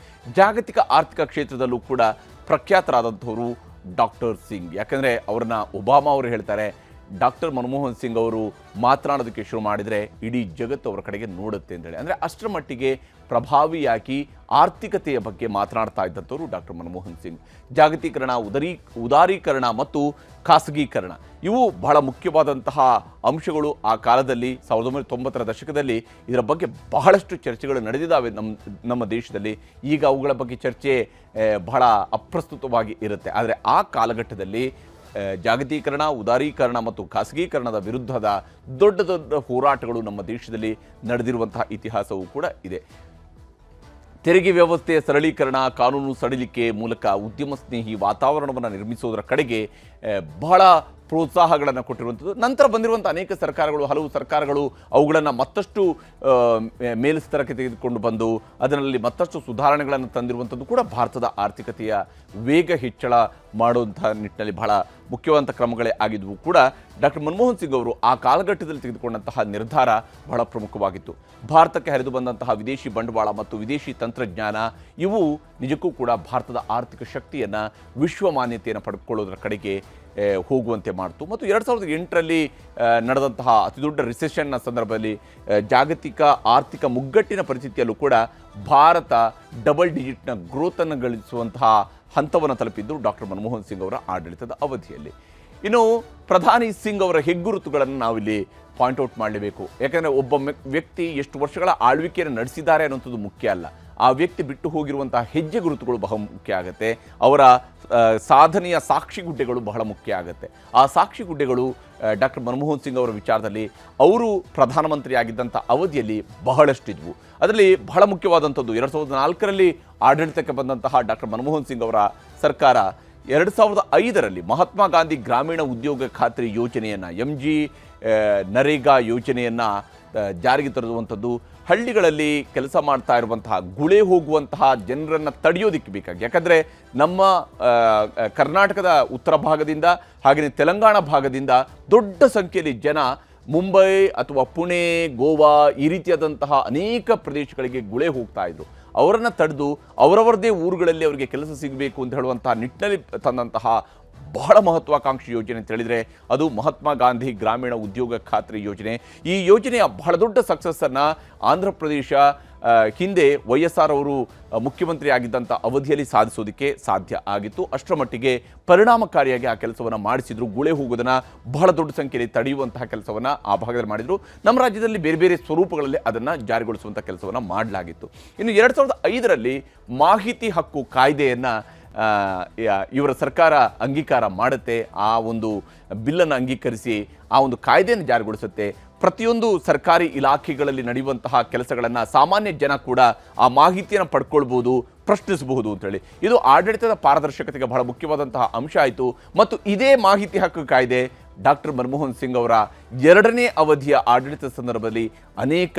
ಜಾಗತಿಕ ಆರ್ಥಿಕ ಕ್ಷೇತ್ರದಲ್ಲೂ ಕೂಡ ಪ್ರಖ್ಯಾತರಾದಂಥವರು ಡಾಕ್ಟರ್ ಸಿಂಗ್. ಯಾಕಂದರೆ ಅವ್ರನ್ನ ಒಬಾಮಾ ಅವರು ಹೇಳ್ತಾರೆ, ಡಾಕ್ಟರ್ ಮನಮೋಹನ್ ಸಿಂಗ್ ಅವರು ಮಾತನಾಡೋದಕ್ಕೆ ಶುರು ಮಾಡಿದರೆ ಇಡೀ ಜಗತ್ತು ಅವರ ಕಡೆಗೆ ನೋಡುತ್ತೆ ಅಂತೇಳಿ. ಅಂದರೆ ಅಷ್ಟರ ಮಟ್ಟಿಗೆ ಪ್ರಭಾವಿಯಾಗಿ ಆರ್ಥಿಕತೆಯ ಬಗ್ಗೆ ಮಾತನಾಡ್ತಾ ಇದ್ದಂಥವರು ಡಾಕ್ಟರ್ ಮನಮೋಹನ್ ಸಿಂಗ್. ಜಾಗತೀಕರಣ, ಉದಾರೀಕರಣ ಮತ್ತು ಖಾಸಗೀಕರಣ ಇವು ಬಹಳ ಮುಖ್ಯವಾದಂತಹ ಅಂಶಗಳು ಆ ಕಾಲದಲ್ಲಿ. 1990ರ ದಶಕದಲ್ಲಿ ಇದರ ಬಗ್ಗೆ ಬಹಳಷ್ಟು ಚರ್ಚೆಗಳು ನಡೆದಿದ್ದಾವೆ ನಮ್ಮ ದೇಶದಲ್ಲಿ. ಈಗ ಅವುಗಳ ಬಗ್ಗೆ ಚರ್ಚೆ ಬಹಳ ಅಪ್ರಸ್ತುತವಾಗಿ ಇರುತ್ತೆ. ಆದರೆ ಆ ಕಾಲಘಟ್ಟದಲ್ಲಿ ಜಾಗತೀಕರಣ, ಉದಾರೀಕರಣ ಮತ್ತು ಖಾಸಗೀಕರಣದ ವಿರುದ್ಧದ ದೊಡ್ಡ ದೊಡ್ಡ ಹೋರಾಟಗಳು ನಮ್ಮ ದೇಶದಲ್ಲಿ ನಡೆದಿರುವಂತಹ ಇತಿಹಾಸವೂ ಕೂಡ ಇದೆ. ತೆರಿಗೆ ವ್ಯವಸ್ಥೆಯ ಸರಳೀಕರಣ, ಕಾನೂನು ಸಡಿಲಿಕೆ ಮೂಲಕ ಉದ್ಯಮ ಸ್ನೇಹಿ ವಾತಾವರಣವನ್ನು ನಿರ್ಮಿಸುವುದರ ಕಡೆಗೆ ಬಹಳ ಪ್ರೋತ್ಸಾಹಗಳನ್ನು ಕೊಟ್ಟಿರುವಂಥದ್ದು. ನಂತರ ಬಂದಿರುವಂಥ ಅನೇಕ ಸರ್ಕಾರಗಳು, ಹಲವು ಸರ್ಕಾರಗಳು ಅವುಗಳನ್ನು ಮತ್ತಷ್ಟು ಮೇಲ್ಸ್ತರಕ್ಕೆ ತೆಗೆದುಕೊಂಡು ಬಂದು ಅದರಲ್ಲಿ ಮತ್ತಷ್ಟು ಸುಧಾರಣೆಗಳನ್ನು ತಂದಿರುವಂಥದ್ದು ಕೂಡ ಭಾರತದ ಆರ್ಥಿಕತೆಯ ವೇಗ ಹೆಚ್ಚಳ ಮಾಡುವಂಥ ನಿಟ್ಟಿನಲ್ಲಿ ಬಹಳ ಮುಖ್ಯವಾದಂಥ ಕ್ರಮಗಳೇ ಆಗಿದ್ವು ಕೂಡ. ಡಾಕ್ಟರ್ ಮನಮೋಹನ್ ಸಿಂಗ್ ಅವರು ಆ ಕಾಲಘಟ್ಟದಲ್ಲಿ ತೆಗೆದುಕೊಂಡಂತಹ ನಿರ್ಧಾರ ಬಹಳ ಪ್ರಮುಖವಾಗಿತ್ತು. ಭಾರತಕ್ಕೆ ಹರಿದು ಬಂದಂತಹ ವಿದೇಶಿ ಬಂಡವಾಳ ಮತ್ತು ವಿದೇಶಿ ತಂತ್ರಜ್ಞಾನ ಇವು ನಿಜಕ್ಕೂ ಕೂಡ ಭಾರತದ ಆರ್ಥಿಕ ಶಕ್ತಿಯನ್ನು, ವಿಶ್ವ ಮಾನ್ಯತೆಯನ್ನು ಪಡೆದುಕೊಳ್ಳೋದರ ಕಡೆಗೆ ಹೋಗುವಂತೆ ಮಾಡಿತು. ಮತ್ತು 2008ರಲ್ಲಿ ನಡೆದಂತಹ ಅತಿದೊಡ್ಡ ರಿಸೆಷನ್ನ ಸಂದರ್ಭದಲ್ಲಿ, ಜಾಗತಿಕ ಆರ್ಥಿಕ ಮುಗ್ಗಟ್ಟಿನ ಪರಿಸ್ಥಿತಿಯಲ್ಲೂ ಕೂಡ ಭಾರತ ಡಬಲ್ ಡಿಜಿಟ್ನ ಗ್ರೋತನ್ನು ಗಳಿಸುವಂತಹ ಹಂತವನ್ನು ತಲುಪಿದ್ದು ಡಾಕ್ಟರ್ ಮನಮೋಹನ್ ಸಿಂಗ್ ಅವರ ಆಡಳಿತದ ಅವಧಿಯಲ್ಲಿ. ಇನ್ನು ಪ್ರಧಾನಿ ಸಿಂಗ್ ಅವರ ಹೆಗ್ಗುರುತುಗಳನ್ನು ನಾವಿಲ್ಲಿ ಪಾಯಿಂಟ್ಔಟ್ ಮಾಡಲೇಬೇಕು. ಯಾಕಂದರೆ ಒಬ್ಬ ವ್ಯಕ್ತಿ ಎಷ್ಟು ವರ್ಷಗಳ ಆಳ್ವಿಕೆಯನ್ನು ನಡೆಸಿದ್ದಾರೆ ಅನ್ನೋಂಥದ್ದು ಮುಖ್ಯ ಅಲ್ಲ, ಆ ವ್ಯಕ್ತಿ ಬಿಟ್ಟು ಹೋಗಿರುವಂತಹ ಹೆಜ್ಜೆ ಗುರುತುಗಳು ಬಹಳ ಮುಖ್ಯ ಆಗುತ್ತೆ. ಅವರ ಸಾಧನೆಯ ಸಾಕ್ಷಿಗುಡ್ಡೆಗಳು ಬಹಳ ಮುಖ್ಯ ಆಗುತ್ತೆ. ಆ ಸಾಕ್ಷಿಗುಡ್ಡೆಗಳು ಡಾಕ್ಟರ್ ಮನಮೋಹನ್ ಸಿಂಗ್ ಅವರ ವಿಚಾರದಲ್ಲಿ ಅವರು ಪ್ರಧಾನಮಂತ್ರಿ ಆಗಿದ್ದಂಥ ಅವಧಿಯಲ್ಲಿ ಬಹಳಷ್ಟಿದ್ವು. ಅದರಲ್ಲಿ ಬಹಳ ಮುಖ್ಯವಾದಂಥದ್ದು 2004ರಲ್ಲಿ ಆಡಳಿತಕ್ಕೆ ಬಂದಂತಹ ಡಾಕ್ಟರ್ ಮನಮೋಹನ್ ಸಿಂಗ್ ಅವರ ಸರ್ಕಾರ 2005ರಲ್ಲಿ ಮಹಾತ್ಮ ಗಾಂಧಿ ಗ್ರಾಮೀಣ ಉದ್ಯೋಗ ಖಾತ್ರಿ ಯೋಜನೆಯನ್ನು, MG ನರೇಗಾ ಯೋಜನೆಯನ್ನು ಜಾರಿಗೆ ತರುವಂಥದ್ದು, ಹಳ್ಳಿಗಳಲ್ಲಿ ಕೆಲಸ ಮಾಡ್ತಾ ಇರುವಂತಹ ಗುಳೆ ಹೋಗುವಂತಹ ಜನರನ್ನು ತಡೆಯೋದಕ್ಕೆ ಬೇಕಾಗಿ. ಯಾಕಂದರೆ ನಮ್ಮ ಕರ್ನಾಟಕದ ಉತ್ತರ ಭಾಗದಿಂದ ಹಾಗೆಯೇ ತೆಲಂಗಾಣ ಭಾಗದಿಂದ ದೊಡ್ಡ ಸಂಖ್ಯೆಯಲ್ಲಿ ಜನ ಮುಂಬೈ ಅಥವಾ ಪುಣೆ, ಗೋವಾ ಈ ರೀತಿಯಾದಂತಹ ಅನೇಕ ಪ್ರದೇಶಗಳಿಗೆ ಗುಳೆ ಹೋಗ್ತಾ ಇದ್ರು. ಅವರನ್ನು ತಡೆದು ಅವರವರದೇ ಊರುಗಳಲ್ಲಿ ಅವರಿಗೆ ಕೆಲಸ ಸಿಗಬೇಕು ಅಂತ ಹೇಳುವಂತಹ ನಿಟ್ಟಿನಲ್ಲಿ ತಂದಂತಹ ಬಹಳ ಮಹತ್ವಾಕಾಂಕ್ಷಿ ಯೋಜನೆ ಅಂತ ಹೇಳಿದರೆ ಅದು ಮಹಾತ್ಮ ಗಾಂಧಿ ಗ್ರಾಮೀಣ ಉದ್ಯೋಗ ಖಾತ್ರಿ ಯೋಜನೆ. ಈ ಯೋಜನೆಯ ಬಹಳ ದೊಡ್ಡ ಸಕ್ಸಸ್ಸನ್ನು ಆಂಧ್ರ ಪ್ರದೇಶ ಹಿಂದೆ YSR ಅವರು ಮುಖ್ಯಮಂತ್ರಿ ಆಗಿದ್ದಂಥ ಅವಧಿಯಲ್ಲಿ ಸಾಧಿಸೋದಕ್ಕೆ ಸಾಧ್ಯ ಆಗಿತ್ತು. ಅಷ್ಟರ ಮಟ್ಟಿಗೆ ಪರಿಣಾಮಕಾರಿಯಾಗಿ ಆ ಕೆಲಸವನ್ನು ಮಾಡಿಸಿದ್ರು. ಗುಳೆ ಹೋಗೋದನ್ನು ಬಹಳ ದೊಡ್ಡ ಸಂಖ್ಯೆಯಲ್ಲಿ ತಡೆಯುವಂತಹ ಕೆಲಸವನ್ನು ಆ ಭಾಗದಲ್ಲಿ ಮಾಡಿದರು. ನಮ್ಮ ರಾಜ್ಯದಲ್ಲಿ ಬೇರೆ ಬೇರೆ ಸ್ವರೂಪಗಳಲ್ಲಿ ಅದನ್ನು ಜಾರಿಗೊಳಿಸುವಂಥ ಕೆಲಸವನ್ನು ಮಾಡಲಾಗಿತ್ತು. ಇನ್ನು 2005ರಲ್ಲಿ ಮಾಹಿತಿ ಹಕ್ಕು ಕಾಯ್ದೆಯನ್ನು ಇವರ ಸರ್ಕಾರ ಅಂಗೀಕಾರ ಮಾಡುತ್ತೆ. ಆ ಒಂದು ಬಿಲ್ಲನ್ನು ಅಂಗೀಕರಿಸಿ ಆ ಒಂದು ಕಾಯ್ದೆಯನ್ನು ಜಾರಿಗೊಳಿಸುತ್ತೆ. ಪ್ರತಿಯೊಂದು ಸರ್ಕಾರಿ ಇಲಾಖೆಗಳಲ್ಲಿ ನಡೆಯುವಂತಹ ಕೆಲಸಗಳನ್ನು ಸಾಮಾನ್ಯ ಜನ ಕೂಡ ಆ ಮಾಹಿತಿಯನ್ನು ಪಡ್ಕೊಳ್ಬೋದು, ಪ್ರಶ್ನಿಸಬಹುದು ಅಂತೇಳಿ. ಇದು ಆಡಳಿತದ ಪಾರದರ್ಶಕತೆಗೆ ಬಹಳ ಮುಖ್ಯವಾದಂತಹ ಅಂಶ ಆಯಿತು. ಮತ್ತು ಇದೇ ಮಾಹಿತಿ ಹಕ್ಕು ಕಾಯ್ದೆ ಡಾಕ್ಟರ್ ಮನಮೋಹನ್ ಸಿಂಗ್ ಅವರ 2ನೇ ಅವಧಿಯ ಆಡಳಿತ ಸಂದರ್ಭದಲ್ಲಿ ಅನೇಕ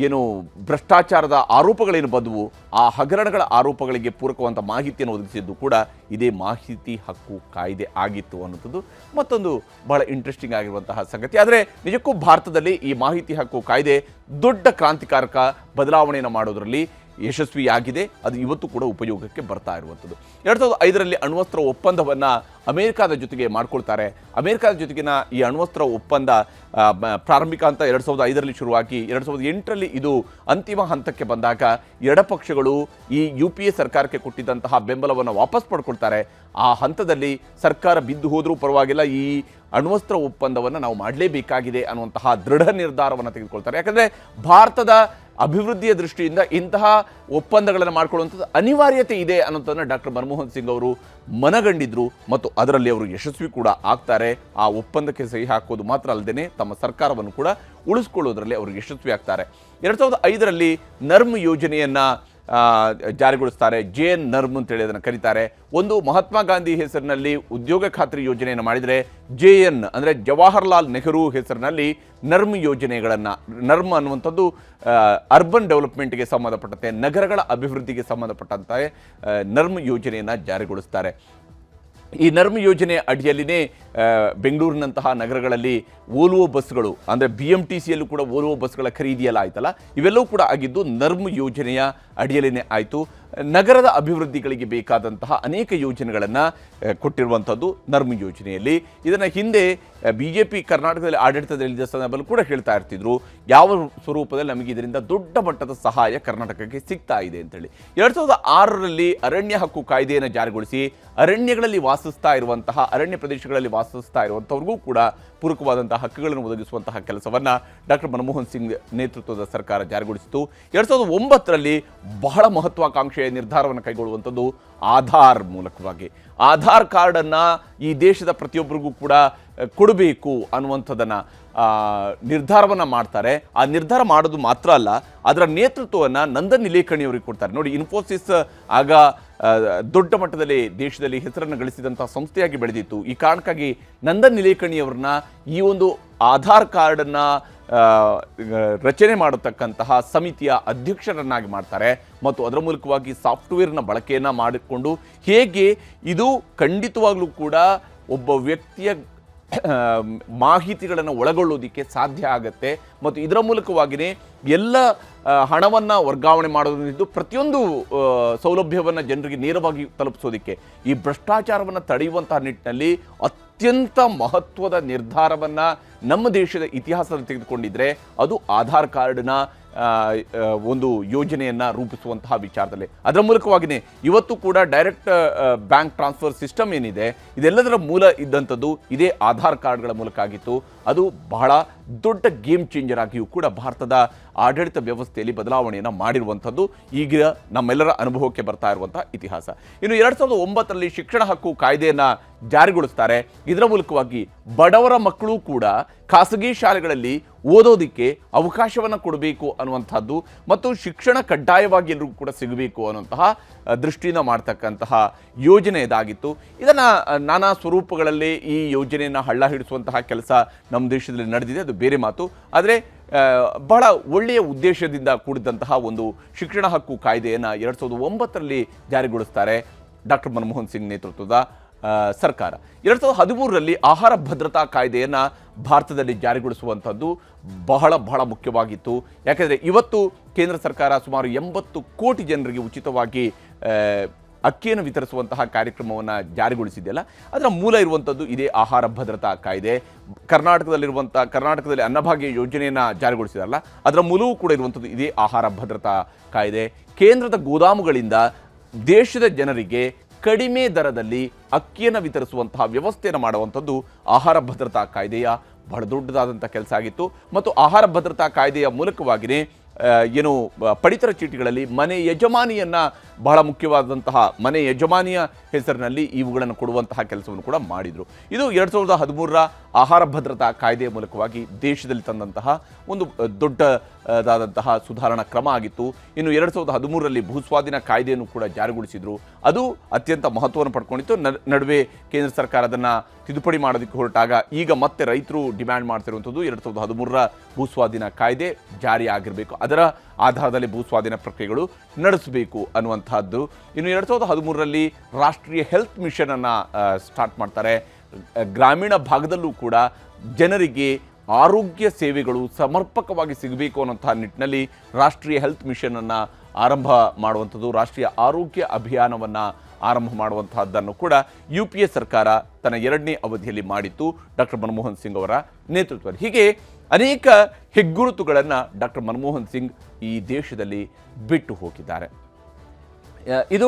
ಏನು ಭ್ರಷ್ಟಾಚಾರದ ಆರೋಪಗಳೇನು ಬಂದವು, ಆ ಹಗರಣಗಳ ಆರೋಪಗಳಿಗೆ ಪೂರಕವಂಥ ಮಾಹಿತಿಯನ್ನು ಒದಗಿಸಿದ್ದು ಕೂಡ ಇದೇ ಮಾಹಿತಿ ಹಕ್ಕು ಕಾಯ್ದೆ ಆಗಿತ್ತು ಅನ್ನೋದು ಮತ್ತೊಂದು ಬಹಳ ಇಂಟ್ರೆಸ್ಟಿಂಗ್ ಆಗಿರುವಂತಹ ಸಂಗತಿ. ಆದರೆ ನಿಜಕ್ಕೂ ಭಾರತದಲ್ಲಿ ಈ ಮಾಹಿತಿ ಹಕ್ಕು ಕಾಯ್ದೆ ದೊಡ್ಡ ಕ್ರಾಂತಿಕಾರಕ ಬದಲಾವಣೆಯನ್ನು ಮಾಡೋದರಲ್ಲಿ ಯಶಸ್ವಿಯಾಗಿದೆ. ಅದು ಇವತ್ತು ಕೂಡ ಉಪಯೋಗಕ್ಕೆ ಬರ್ತಾ ಇರುವಂಥದ್ದು. 2005ರಲ್ಲಿ ಅಣ್ವಸ್ತ್ರ ಒಪ್ಪಂದವನ್ನು ಅಮೆರಿಕಾದ ಜೊತೆಗೆ ಮಾಡ್ಕೊಳ್ತಾರೆ. ಅಮೆರಿಕಾದ ಜೊತೆಗಿನ ಈ ಅಣ್ವಸ್ತ್ರ ಒಪ್ಪಂದ ಪ್ರಾರಂಭಿಕ ಹಂತ 2005ರಲ್ಲಿ ಶುರುವಾಗಿ 2008ರಲ್ಲಿ ಇದು ಅಂತಿಮ ಹಂತಕ್ಕೆ ಬಂದಾಗ ಎಡಪಕ್ಷಗಳು ಈ UPA ಸರ್ಕಾರಕ್ಕೆ ಕೊಟ್ಟಿದ್ದಂತಹ ಬೆಂಬಲವನ್ನು ವಾಪಸ್ ಪಡ್ಕೊಳ್ತಾರೆ. ಆ ಹಂತದಲ್ಲಿ ಸರ್ಕಾರ ಬಿದ್ದು ಹೋದರೂ ಪರವಾಗಿಲ್ಲ, ಈ ಅಣ್ವಸ್ತ್ರ ಒಪ್ಪಂದವನ್ನು ನಾವು ಮಾಡಲೇಬೇಕಾಗಿದೆ ಅನ್ನುವಂತಹ ದೃಢ ನಿರ್ಧಾರವನ್ನು ತೆಗೆದುಕೊಳ್ತಾರೆ. ಯಾಕಂದರೆ ಭಾರತದ ಅಭಿವೃದ್ಧಿಯ ದೃಷ್ಟಿಯಿಂದ ಇಂತಹ ಒಪ್ಪಂದಗಳನ್ನು ಮಾಡಿಕೊಳ್ಳುವಂಥದ್ದು ಅನಿವಾರ್ಯತೆ ಇದೆ ಅನ್ನೋದನ್ನು ಡಾಕ್ಟರ್ ಮನಮೋಹನ್ ಸಿಂಗ್ ಅವರು ಮನಗಂಡಿದ್ರು ಮತ್ತು ಅದರಲ್ಲಿ ಅವರು ಯಶಸ್ವಿ ಕೂಡ ಆಗ್ತಾರೆ. ಆ ಒಪ್ಪಂದಕ್ಕೆ ಸಹಿ ಹಾಕೋದು ಮಾತ್ರ ಅಲ್ಲದೆ ತಮ್ಮ ಸರ್ಕಾರವನ್ನು ಕೂಡ ಉಳಿಸ್ಕೊಳ್ಳೋದ್ರಲ್ಲಿ ಅವರು ಯಶಸ್ವಿ ಆಗ್ತಾರೆ. 2005ರಲ್ಲಿ ನರ್ಮ್ ಯೋಜನೆಯನ್ನು ಜಾರಿಗೊಳಿಸ್ತಾರೆ. JN ನರ್ಮ್ ಅಂತೇಳಿ ಅದನ್ನು ಕರೀತಾರೆ. ಒಂದು ಮಹಾತ್ಮ ಗಾಂಧಿ ಹೆಸರಿನಲ್ಲಿ ಉದ್ಯೋಗ ಖಾತ್ರಿ ಯೋಜನೆಯನ್ನು ಮಾಡಿದರೆ, JN ಅಂದರೆ ಜವಾಹರ್ಲಾಲ್ ನೆಹರು ಹೆಸರಿನಲ್ಲಿ ನರ್ಮ್ ಯೋಜನೆಗಳನ್ನು, ನರ್ಮ್ ಅನ್ನುವಂಥದ್ದು ಅರ್ಬನ್ ಡೆವಲಪ್ಮೆಂಟ್ಗೆ ಸಂಬಂಧಪಟ್ಟಂತೆ, ನಗರಗಳ ಅಭಿವೃದ್ಧಿಗೆ ಸಂಬಂಧಪಟ್ಟಂತೆ ನರ್ಮ್ ಯೋಜನೆಯನ್ನು ಜಾರಿಗೊಳಿಸ್ತಾರೆ. ಈ ನರ್ಮ್ ಯೋಜನೆ ಅಡಿಯಲ್ಲಿನೇ ಬೆಂಗಳೂರಿನಂತಹ ನಗರಗಳಲ್ಲಿ ವೋಲ್ವೋ ಬಸ್ಗಳು, ಅಂದರೆ BMTCಯಲ್ಲೂ ಕೂಡ ವೋಲ್ವೋ ಬಸ್ಗಳ ಖರೀದಿಯೆಲ್ಲ ಆಯ್ತಲ್ಲ, ಇವೆಲ್ಲವೂ ಕೂಡ ಆಗಿದ್ದು ನರ್ಮ್ ಯೋಜನೆಯ ಅಡಿಯಲ್ಲಿನೇ ಆಯಿತು. ನಗರದ ಅಭಿವೃದ್ಧಿಗಳಿಗೆ ಬೇಕಾದಂತಹ ಅನೇಕ ಯೋಜನೆಗಳನ್ನು ಕೊಟ್ಟಿರುವಂಥದ್ದು ನರ್ಮ್ ಯೋಜನೆಯಲ್ಲಿ. ಇದನ್ನು ಹಿಂದೆ BJP ಕರ್ನಾಟಕದಲ್ಲಿ ಆಡಳಿತದಲ್ಲಿದ್ದ ಸಂದರ್ಭದಲ್ಲಿ ಕೂಡ ಹೇಳ್ತಾ ಇರ್ತಿದ್ರು, ಯಾವ ಸ್ವರೂಪದಲ್ಲಿ ನಮಗೆ ಇದರಿಂದ ದೊಡ್ಡ ಮಟ್ಟದ ಸಹಾಯ ಕರ್ನಾಟಕಕ್ಕೆ ಸಿಗ್ತಾ ಇದೆ ಅಂತೇಳಿ. 2006ರಲ್ಲಿ ಅರಣ್ಯ ಹಕ್ಕು ಕಾಯ್ದೆಯನ್ನು ಜಾರಿಗೊಳಿಸಿ ಅರಣ್ಯಗಳಲ್ಲಿ ವಾಸಿಸ್ತಾ ಇರುವಂತಹ, ಅರಣ್ಯ ಪ್ರದೇಶಗಳಲ್ಲಿ ವಾಸಿಸ್ತಾ ಇರುವಂಥವ್ರಿಗೂ ಕೂಡ ಪೂರಕವಾದಂತಹ ಹಕ್ಕುಗಳನ್ನು ಒದಗಿಸುವಂತಹ ಕೆಲಸವನ್ನು ಡಾಕ್ಟರ್ ಮನಮೋಹನ್ ಸಿಂಗ್ ನೇತೃತ್ವದ ಸರ್ಕಾರ ಜಾರಿಗೊಳಿಸಿತು. 2009ರಲ್ಲಿ ಬಹಳ ಮಹತ್ವಾಕಾಂಕ್ಷೆಯ ನಿರ್ಧಾರವನ್ನು ಕೈಗೊಳ್ಳುವಂಥದ್ದು ಆಧಾರ್ ಮೂಲಕವಾಗಿ. ಆಧಾರ್ ಕಾರ್ಡನ್ನು ಈ ದೇಶದ ಪ್ರತಿಯೊಬ್ಬರಿಗೂ ಕೂಡ ಕೊಡಬೇಕು ಅನ್ನುವಂಥದ್ದನ್ನು ನಿರ್ಧಾರವನ್ನು ಮಾಡ್ತಾರೆ. ಆ ನಿರ್ಧಾರ ಮಾಡೋದು ಮಾತ್ರ ಅಲ್ಲ, ಅದರ ನೇತೃತ್ವವನ್ನು ನಂದನ್ ನಿಲೇಕಣಿಯವರಿಗೆ ಕೊಡ್ತಾರೆ. ನೋಡಿ, ಇನ್ಫೋಸಿಸ್ ಆಗ ದೊಡ್ಡ ಮಟ್ಟದಲ್ಲಿ ದೇಶದಲ್ಲಿ ಹೆಸರನ್ನು ಗಳಿಸಿದಂಥ ಸಂಸ್ಥೆಯಾಗಿ ಬೆಳೆದಿತ್ತು. ಈ ಕಾರಣಕ್ಕಾಗಿ ನಂದನ್ ನಿಲೇಕಣಿಯವರನ್ನ ಈ ಒಂದು ಆಧಾರ್ ಕಾರ್ಡನ್ನು ರಚನೆ ಮಾಡತಕ್ಕಂತಹ ಸಮಿತಿಯ ಅಧ್ಯಕ್ಷರನ್ನಾಗಿ ಮಾಡ್ತಾರೆ ಮತ್ತು ಅದರ ಮೂಲಕವಾಗಿ ಸಾಫ್ಟ್ವೇರ್ನ ಬಳಕೆಯನ್ನು ಮಾಡಿಕೊಂಡು ಹೇಗೆ ಇದು ಖಂಡಿತವಾಗ್ಲೂ ಕೂಡ ಒಬ್ಬ ವ್ಯಕ್ತಿಯ ಮಾಹಿತಿಗಳನ್ನು ಒಳಗೊಳ್ಳೋದಕ್ಕೆ ಸಾಧ್ಯ ಆಗುತ್ತೆ ಮತ್ತು ಇದರ ಮೂಲಕವಾಗಿಯೇ ಎಲ್ಲ ಹಣವನ್ನು ವರ್ಗಾವಣೆ ಮಾಡೋದ್ರಿಂದ ಪ್ರತಿಯೊಂದು ಸೌಲಭ್ಯವನ್ನು ಜನರಿಗೆ ನೇರವಾಗಿ ತಲುಪಿಸೋದಕ್ಕೆ ಈ ಭ್ರಷ್ಟಾಚಾರವನ್ನು ತಡೆಯುವಂತಹ ನಿಟ್ಟಿನಲ್ಲಿ ಅತ್ಯಂತ ಮಹತ್ವದ ನಿರ್ಧಾರವನ್ನು ನಮ್ಮ ದೇಶದ ಇತಿಹಾಸದಲ್ಲಿ ತೆಗೆದುಕೊಂಡಿದ್ರೆ ಅದು ಆಧಾರ್ ಕಾರ್ಡ್ನ ಒಂದು ಯೋಜನೆಯನ್ನು ರೂಪಿಸುವಂತಹ ವಿಚಾರದಲ್ಲಿ. ಅದರ ಮೂಲಕವಾಗಿಯೇ ಇವತ್ತು ಕೂಡ ಡೈರೆಕ್ಟ್ ಬ್ಯಾಂಕ್ ಟ್ರಾನ್ಸ್ಫರ್ ಸಿಸ್ಟಮ್ ಏನಿದೆ, ಇದೆಲ್ಲದರ ಮೂಲ ಇದ್ದಂಥದ್ದು ಇದೇ ಆಧಾರ್ ಕಾರ್ಡ್ಗಳ ಮೂಲಕ ಆಗಿತ್ತು. ಅದು ಬಹಳ ದೊಡ್ಡ ಗೇಮ್ ಚೇಂಜರ್ ಆಗಿಯೂ ಕೂಡ ಭಾರತದ ಆಡಳಿತ ವ್ಯವಸ್ಥೆಯಲ್ಲಿ ಬದಲಾವಣೆಯನ್ನು ಮಾಡಿರುವಂಥದ್ದು ಈಗ ನಮ್ಮೆಲ್ಲರ ಅನುಭವಕ್ಕೆ ಬರ್ತಾ ಇರುವಂಥ ಇತಿಹಾಸ. ಇನ್ನು 2009ರಲ್ಲಿ ಶಿಕ್ಷಣ ಹಕ್ಕು ಕಾಯ್ದೆಯನ್ನು ಜಾರಿಗೊಳಿಸ್ತಾರೆ. ಇದರ ಮೂಲಕವಾಗಿ ಬಡವರ ಮಕ್ಕಳು ಕೂಡ ಖಾಸಗಿ ಶಾಲೆಗಳಲ್ಲಿ ಓದೋದಕ್ಕೆ ಅವಕಾಶವನ್ನು ಕೊಡಬೇಕು ಅನ್ನುವಂಥದ್ದು ಮತ್ತು ಶಿಕ್ಷಣ ಕಡ್ಡಾಯವಾಗಿ ಎಲ್ಲರಿಗೂ ಕೂಡ ಸಿಗಬೇಕು ಅನ್ನುವಂತಹ ದೃಷ್ಟಿಯಿಂದ ಮಾಡ್ತಕ್ಕಂತಹ ಯೋಜನೆ ಇದಾಗಿತ್ತು. ಇದನ್ನು ನಾನಾ ಸ್ವರೂಪಗಳಲ್ಲಿ ಈ ಯೋಜನೆಯನ್ನು ಹಳ್ಳ ಹಿಡಿಸುವಂತಹ ಕೆಲಸ ನಮ್ಮ ದೇಶದಲ್ಲಿ ನಡೆದಿದೆ, ಅದು ಬೇರೆ ಮಾತು. ಆದರೆ ಬಹಳ ಒಳ್ಳೆಯ ಉದ್ದೇಶದಿಂದ ಕೂಡಿದಂತಹ ಒಂದು ಶಿಕ್ಷಣ ಹಕ್ಕು ಕಾಯ್ದೆಯನ್ನು 2009ರಲ್ಲಿ ಜಾರಿಗೊಳಿಸ್ತಾರೆ ಡಾಕ್ಟರ್ ಮನಮೋಹನ್ ಸಿಂಗ್ ನೇತೃತ್ವದ ಸರ್ಕಾರ. 2013ರಲ್ಲಿ ಆಹಾರ ಭದ್ರತಾ ಕಾಯ್ದೆಯನ್ನು ಭಾರತದಲ್ಲಿ ಜಾರಿಗೊಳಿಸುವಂಥದ್ದು ಬಹಳ ಬಹಳ ಮುಖ್ಯವಾಗಿತ್ತು. ಯಾಕೆಂದರೆ ಇವತ್ತು ಕೇಂದ್ರ ಸರ್ಕಾರ ಸುಮಾರು 80 ಕೋಟಿ ಜನರಿಗೆ ಉಚಿತವಾಗಿ ಅಕ್ಕಿಯನ್ನು ವಿತರಿಸುವಂತಹ ಕಾರ್ಯಕ್ರಮವನ್ನು ಜಾರಿಗೊಳಿಸಿದೆಯಲ್ಲ, ಅದರ ಮೂಲ ಇರುವಂಥದ್ದು ಇದೇ ಆಹಾರ ಭದ್ರತಾ ಕಾಯ್ದೆ. ಕರ್ನಾಟಕದಲ್ಲಿ ಅನ್ನಭಾಗ್ಯ ಯೋಜನೆಯನ್ನು ಜಾರಿಗೊಳಿಸಿದಾರಲ್ಲ, ಅದರ ಮೂಲವೂ ಕೂಡ ಇರುವಂಥದ್ದು ಇದೇ ಆಹಾರ ಭದ್ರತಾ ಕಾಯ್ದೆ. ಕೇಂದ್ರದ ಗೋದಾಮುಗಳಿಂದ ದೇಶದ ಜನರಿಗೆ ಕಡಿಮೆ ದರದಲ್ಲಿ ಅಕ್ಕಿಯನ್ನು ವಿತರಿಸುವಂತಹ ವ್ಯವಸ್ಥೆಯನ್ನು ಮಾಡುವಂಥದ್ದು ಆಹಾರ ಭದ್ರತಾ ಕಾಯ್ದೆಯ ಬಹಳ ದೊಡ್ಡದಾದಂಥ ಕೆಲಸ ಆಗಿತ್ತು. ಮತ್ತು ಆಹಾರ ಭದ್ರತಾ ಕಾಯ್ದೆಯ ಮೂಲಕವಾಗಿಯೇ ಪಡಿತರ ಚೀಟಿಗಳಲ್ಲಿ ಮನೆ ಯಜಮಾನಿಯನ್ನು, ಬಹಳ ಮುಖ್ಯವಾದಂತಹ ಮನೆ ಯಜಮಾನಿಯ ಹೆಸರಿನಲ್ಲಿ ಇವುಗಳನ್ನು ಕೊಡುವಂತಹ ಕೆಲಸವನ್ನು ಕೂಡ ಮಾಡಿದರು. ಇದು 2013ರ ಆಹಾರ ಭದ್ರತಾ ಕಾಯ್ದೆಯ ಮೂಲಕವಾಗಿ ದೇಶದಲ್ಲಿ ತಂದಂತಹ ಒಂದು ದೊಡ್ಡದಾದಂತಹ ಸುಧಾರಣಾ ಕ್ರಮ ಆಗಿತ್ತು. ಇನ್ನು 2013ರಲ್ಲಿ ಭೂಸ್ವಾಧೀನ ಕಾಯ್ದೆಯನ್ನು ಕೂಡ ಜಾರಿಗೊಳಿಸಿದರು. ಅದು ಅತ್ಯಂತ ಮಹತ್ವವನ್ನು ಪಡ್ಕೊಂಡಿತ್ತು. ನಡುವೆ ಕೇಂದ್ರ ಸರ್ಕಾರ ಅದನ್ನು ತಿದ್ದುಪಡಿ ಮಾಡೋದಕ್ಕೆ ಹೊರಟಾಗ ಈಗ ಮತ್ತೆ ರೈತರು ಡಿಮ್ಯಾಂಡ್ ಮಾಡ್ತಿರುವಂಥದ್ದು 2013ರ ಭೂಸ್ವಾಧೀನ ಕಾಯ್ದೆ ಜಾರಿ ಆಗಿರಬೇಕು, ಅದರ ಆಧಾರದಲ್ಲಿ ಭೂಸ್ವಾಧೀನ ಪ್ರಕ್ರಿಯೆಗಳು ನಡೆಸಬೇಕು ಅನ್ನುವಂಥದ್ದು. ಇನ್ನು 2013ರಲ್ಲಿ ರಾಷ್ಟ್ರೀಯ ಹೆಲ್ತ್ ಮಿಷನನ್ನು ಸ್ಟಾರ್ಟ್ ಮಾಡ್ತಾರೆ. ಗ್ರಾಮೀಣ ಭಾಗದಲ್ಲೂ ಕೂಡ ಜನರಿಗೆ ಆರೋಗ್ಯ ಸೇವೆಗಳು ಸಮರ್ಪಕವಾಗಿ ಸಿಗಬೇಕು ಅನ್ನೋಂಥ ನಿಟ್ಟಿನಲ್ಲಿ ರಾಷ್ಟ್ರೀಯ ಹೆಲ್ತ್ ಮಿಷನನ್ನು ಆರಂಭ ಮಾಡುವಂಥದ್ದು, ರಾಷ್ಟ್ರೀಯ ಆರೋಗ್ಯ ಅಭಿಯಾನವನ್ನು ಆರಂಭ ಮಾಡುವಂತಹದ್ದನ್ನು ಕೂಡ UPA ಸರ್ಕಾರ ತನ್ನ 2ನೇ ಅವಧಿಯಲ್ಲಿ ಮಾಡಿತ್ತು, ಡಾಕ್ಟರ್ ಮನಮೋಹನ್ ಸಿಂಗ್ ಅವರ ನೇತೃತ್ವದಲ್ಲಿ. ಹೀಗೆ ಅನೇಕ ಹೆಗ್ಗುರುತುಗಳನ್ನು ಡಾಕ್ಟರ್ ಮನಮೋಹನ್ ಸಿಂಗ್ ಈ ದೇಶದಲ್ಲಿ ಬಿಟ್ಟು ಹೋಗಿದ್ದಾರೆ. ಇದು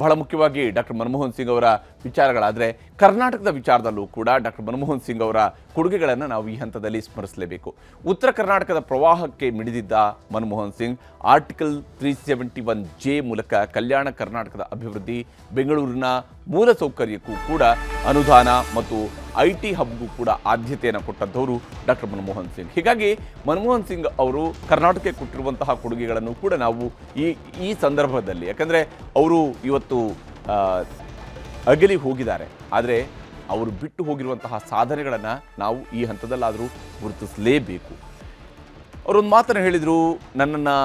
ಬಹಳ ಮುಖ್ಯವಾಗಿ ಡಾಕ್ಟರ್ ಮನಮೋಹನ್ ಸಿಂಗ್ ಅವರ ವಿಚಾರಗಳಾದರೆ, ಕರ್ನಾಟಕದ ವಿಚಾರದಲ್ಲೂ ಕೂಡ ಡಾಕ್ಟರ್ ಮನಮೋಹನ್ ಸಿಂಗ್ ಅವರ ಕೊಡುಗೆಗಳನ್ನು ನಾವು ಈ ಹಂತದಲ್ಲಿ ಸ್ಮರಿಸಲೇಬೇಕು. ಉತ್ತರ ಕರ್ನಾಟಕದ ಪ್ರವಾಹಕ್ಕೆ ಮಿಡಿದಿದ್ದ ಮನಮೋಹನ್ ಸಿಂಗ್ ಆರ್ಟಿಕಲ್ 371J ಮೂಲಕ ಕಲ್ಯಾಣ ಕರ್ನಾಟಕದ ಅಭಿವೃದ್ಧಿ, ಬೆಂಗಳೂರಿನ ಮೂಲಸೌಕರ್ಯಕ್ಕೂ ಕೂಡ ಅನುದಾನ ಮತ್ತು IT ಹಬ್ಗೂ ಕೂಡ ಆದ್ಯತೆಯನ್ನು ಕೊಟ್ಟಂಥವರು ಡಾಕ್ಟರ್ ಮನಮೋಹನ್ ಸಿಂಗ್. ಹೀಗಾಗಿ ಮನಮೋಹನ್ ಸಿಂಗ್ ಅವರು ಕರ್ನಾಟಕಕ್ಕೆ ಕೊಟ್ಟಿರುವಂತಹ ಕೊಡುಗೆಗಳನ್ನು ಕೂಡ ನಾವು ಈ ಸಂದರ್ಭದಲ್ಲಿ, ಯಾಕಂದರೆ ಅವರು ಇವತ್ತು ಅಗಲಿ ಹೋಗಿದ್ದಾರೆ, ಆದರೆ ಅವರು ಬಿಟ್ಟು ಹೋಗಿರುವಂತಹ ಸಾಧನೆಗಳನ್ನು ನಾವು ಈ ಹಂತದಲ್ಲಾದರೂ ಗುರುತಿಸಲೇಬೇಕು. ಅವರೊಂದು ಮಾತನ್ನು ಹೇಳಿದರು, ನನ್ನನ್ನು